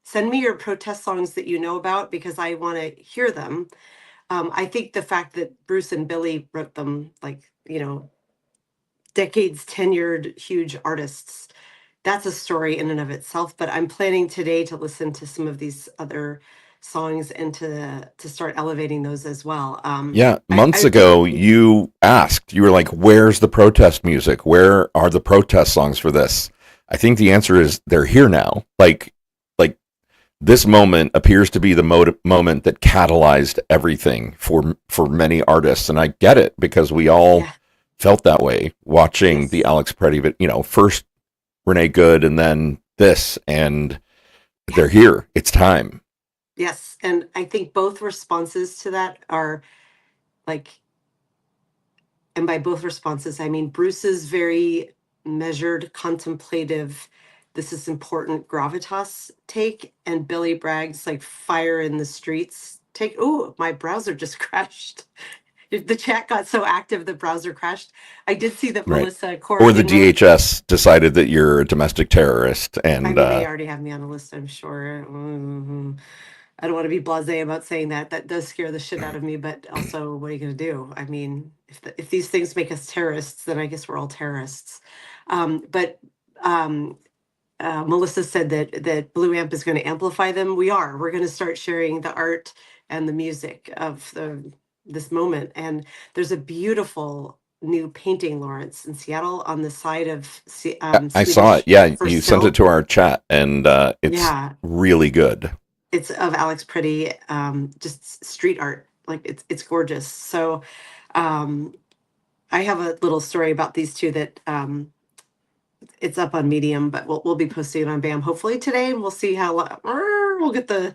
[SPEAKER 2] send me your protest songs that you know about because I want to hear them. I think the fact that Bruce and Billy wrote them, like, decades tenured, huge artists, that's a story in and of itself. But I'm planning today to listen to some of these other songs and to start elevating those as well.
[SPEAKER 1] Yeah, months
[SPEAKER 2] I think
[SPEAKER 1] ago you were like, "Where's the protest music? Where are the protest songs for this?" I think the answer is they're here now. Like this moment appears to be the moment that catalyzed everything for many artists, and I get it because we all
[SPEAKER 2] yeah,
[SPEAKER 1] felt that way watching the
[SPEAKER 2] yes,
[SPEAKER 1] Alex Preddy, but first Renee Good and then this, and
[SPEAKER 2] yeah,
[SPEAKER 1] they're here. It's time.
[SPEAKER 2] yes. And I think both responses to that are like, and by both responses, I mean Bruce's very measured, contemplative, this is important gravitas take, and Billy Bragg's like fire in the streets take. Oh, my browser just crashed. The chat got so active, the browser crashed. I did see that
[SPEAKER 1] Right.
[SPEAKER 2] Melissa
[SPEAKER 1] Or the
[SPEAKER 2] Corrigan wrote.
[SPEAKER 1] DHS decided that you're a domestic terrorist,
[SPEAKER 2] I
[SPEAKER 1] and
[SPEAKER 2] mean, they already have me on a list, I'm sure. I don't want to be blasé about saying that. That does scare the shit out of me, but also, what are you going to do? I mean, if these things make us terrorists, then I guess we're all terrorists. But um, Melissa said that Blue Amp is going to amplify them. We are. We're going to start sharing the art and the music of this moment. And there's a beautiful new painting, Lawrence, in Seattle on the side of
[SPEAKER 1] I saw it.
[SPEAKER 2] Swedish
[SPEAKER 1] Yeah, you
[SPEAKER 2] First
[SPEAKER 1] sent it
[SPEAKER 2] Hill.
[SPEAKER 1] to our chat, and it's
[SPEAKER 2] Yeah,
[SPEAKER 1] really good.
[SPEAKER 2] it's of Alex Pretty, just street art. Like, it's gorgeous. So um, I have a little story about these two that it's up on Medium, but we'll be posting it on BAM hopefully today, and we'll see how we'll get the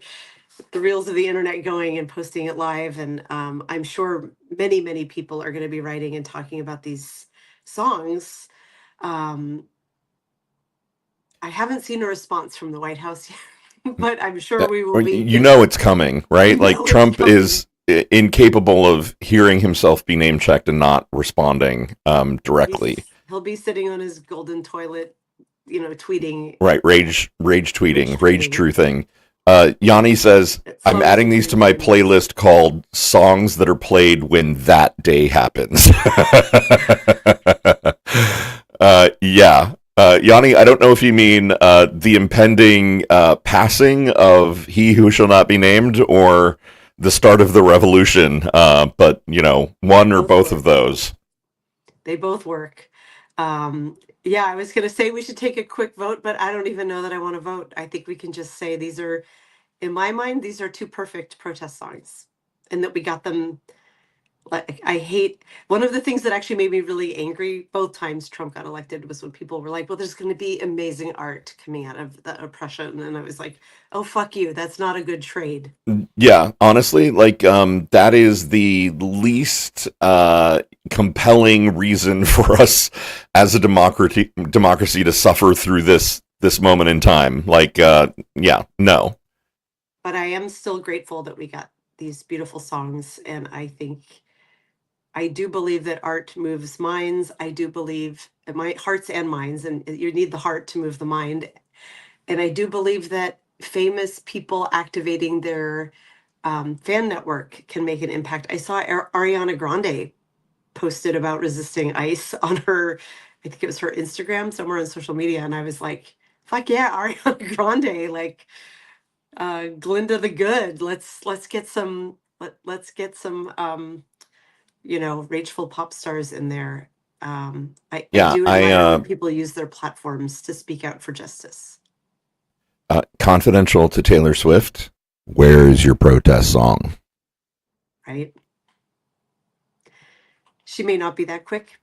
[SPEAKER 2] reels of the internet going and posting it live. And I'm sure many people are going to be writing and talking about these songs. Um, I haven't seen a response from the White House yet, but I'm sure we will
[SPEAKER 1] Or
[SPEAKER 2] be.
[SPEAKER 1] it's coming,
[SPEAKER 2] You
[SPEAKER 1] right? Like
[SPEAKER 2] know it's
[SPEAKER 1] Trump
[SPEAKER 2] coming.
[SPEAKER 1] is incapable of hearing himself be name checked and not responding directly.
[SPEAKER 2] He'll be sitting on his golden toilet, tweeting,
[SPEAKER 1] Right, rage
[SPEAKER 2] rage
[SPEAKER 1] tweeting, rage
[SPEAKER 2] tweeting.
[SPEAKER 1] truthing. Yanni says, I'm
[SPEAKER 2] Songs
[SPEAKER 1] adding
[SPEAKER 2] of
[SPEAKER 1] these to my
[SPEAKER 2] truth.
[SPEAKER 1] playlist called Songs That Are Played When That Day Happens. Yeah. Yanni, I don't know if you mean the impending passing of he who shall not be named or the start of the revolution, but, one or
[SPEAKER 2] Both
[SPEAKER 1] both of
[SPEAKER 2] work.
[SPEAKER 1] those.
[SPEAKER 2] They both work. Yeah, I was going to say we should take a quick vote, but I don't even know that I want to vote. I think we can just say these are, in my mind, these are two perfect protest songs, and that we got them. Like, I hate, one of the things that actually made me really angry both times Trump got elected was when people were like, well, there's going to be amazing art coming out of the oppression. And I was like, oh, fuck you. That's not a good trade.
[SPEAKER 1] Yeah, honestly, like that is the least compelling reason for us as a democracy to suffer through this moment in time. Like yeah, no.
[SPEAKER 2] But I am still grateful that we got these beautiful songs. And I do believe that art moves minds. I do believe my hearts and minds, and you need the heart to move the mind. And I do believe that famous people activating their fan network can make an impact. I saw Ariana Grande posted about resisting ICE on her, I think it was her Instagram, somewhere on social media, and I was like, "Fuck yeah, Ariana Grande!" Like, Glinda the Good. Let's get some let's get some rageful pop stars in there. I
[SPEAKER 1] Yeah,
[SPEAKER 2] do
[SPEAKER 1] I
[SPEAKER 2] admire when people use their platforms to speak out for justice.
[SPEAKER 1] confidential to Taylor Swift. Where is your protest song?
[SPEAKER 2] Right? She may not be that quick,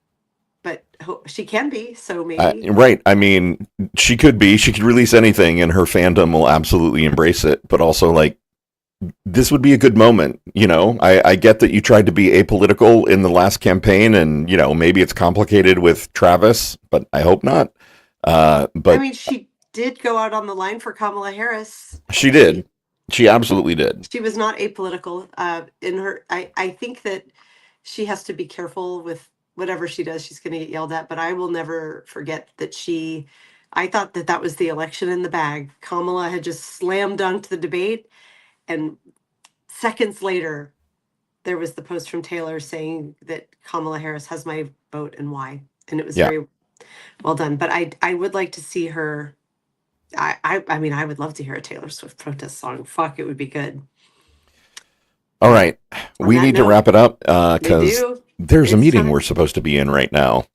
[SPEAKER 2] but she can be. So maybe.
[SPEAKER 1] Right. I mean, she could be. She could release anything, and her fandom will absolutely embrace it. But also, like, this would be a good moment. You know, I get that you tried to be apolitical in the last campaign, and you know maybe it's complicated with Travis, but I hope not.
[SPEAKER 2] I
[SPEAKER 1] But
[SPEAKER 2] mean, she did go out on the line for Kamala Harris.
[SPEAKER 1] she did. She absolutely did.
[SPEAKER 2] She was not apolitical. In her, I think that she has to be careful with whatever she does. She's going to get yelled at, but I will never forget that I thought that that was the election in the bag. Kamala had just slam dunked the debate, and seconds later, there was the post from Taylor saying that Kamala Harris has my vote and why, and it was
[SPEAKER 1] Yeah.
[SPEAKER 2] very well done. But I would like to see her. I mean, I would love to hear a Taylor Swift protest song. Fuck, it would be good.
[SPEAKER 1] All right.
[SPEAKER 2] On
[SPEAKER 1] We
[SPEAKER 2] that
[SPEAKER 1] need to
[SPEAKER 2] note,
[SPEAKER 1] wrap it up
[SPEAKER 2] we
[SPEAKER 1] because
[SPEAKER 2] do.
[SPEAKER 1] there's a
[SPEAKER 2] It's
[SPEAKER 1] meeting
[SPEAKER 2] time.
[SPEAKER 1] we're supposed to be in right now.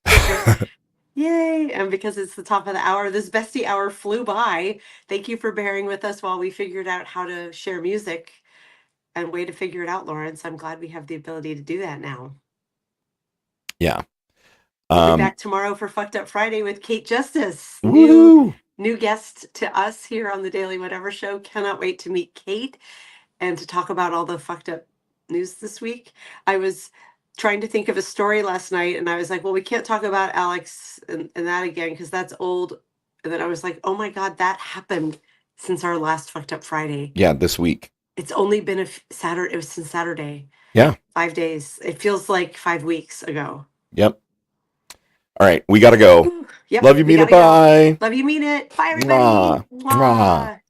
[SPEAKER 2] Yay! And because it's the top of the hour, this bestie hour flew by. Thank you for bearing with us while we figured out how to share music and way to figure it out, Lawrence. I'm glad we have the ability to do that now.
[SPEAKER 1] Yeah.
[SPEAKER 2] We'll be back tomorrow for Fucked Up Friday with Kate Justice.
[SPEAKER 1] Woo!
[SPEAKER 2] New guest to us here on the Daily Whatever Show. Cannot wait to meet Kate and to talk about all the fucked up news this week. I was trying to think of a story last night and I was like, well, we can't talk about Alex and that again because that's old. And then I was like, oh my God, that happened since our last Fucked Up Friday.
[SPEAKER 1] Yeah, this week.
[SPEAKER 2] It's only been Saturday. It was since Saturday.
[SPEAKER 1] Yeah.
[SPEAKER 2] 5 days. It feels like 5 weeks ago.
[SPEAKER 1] Yep. All right. We got to go.
[SPEAKER 2] Yep,
[SPEAKER 1] Love you, mean it. Bye.
[SPEAKER 2] Love you, mean it. Bye, everybody.
[SPEAKER 1] Mwah. Mwah.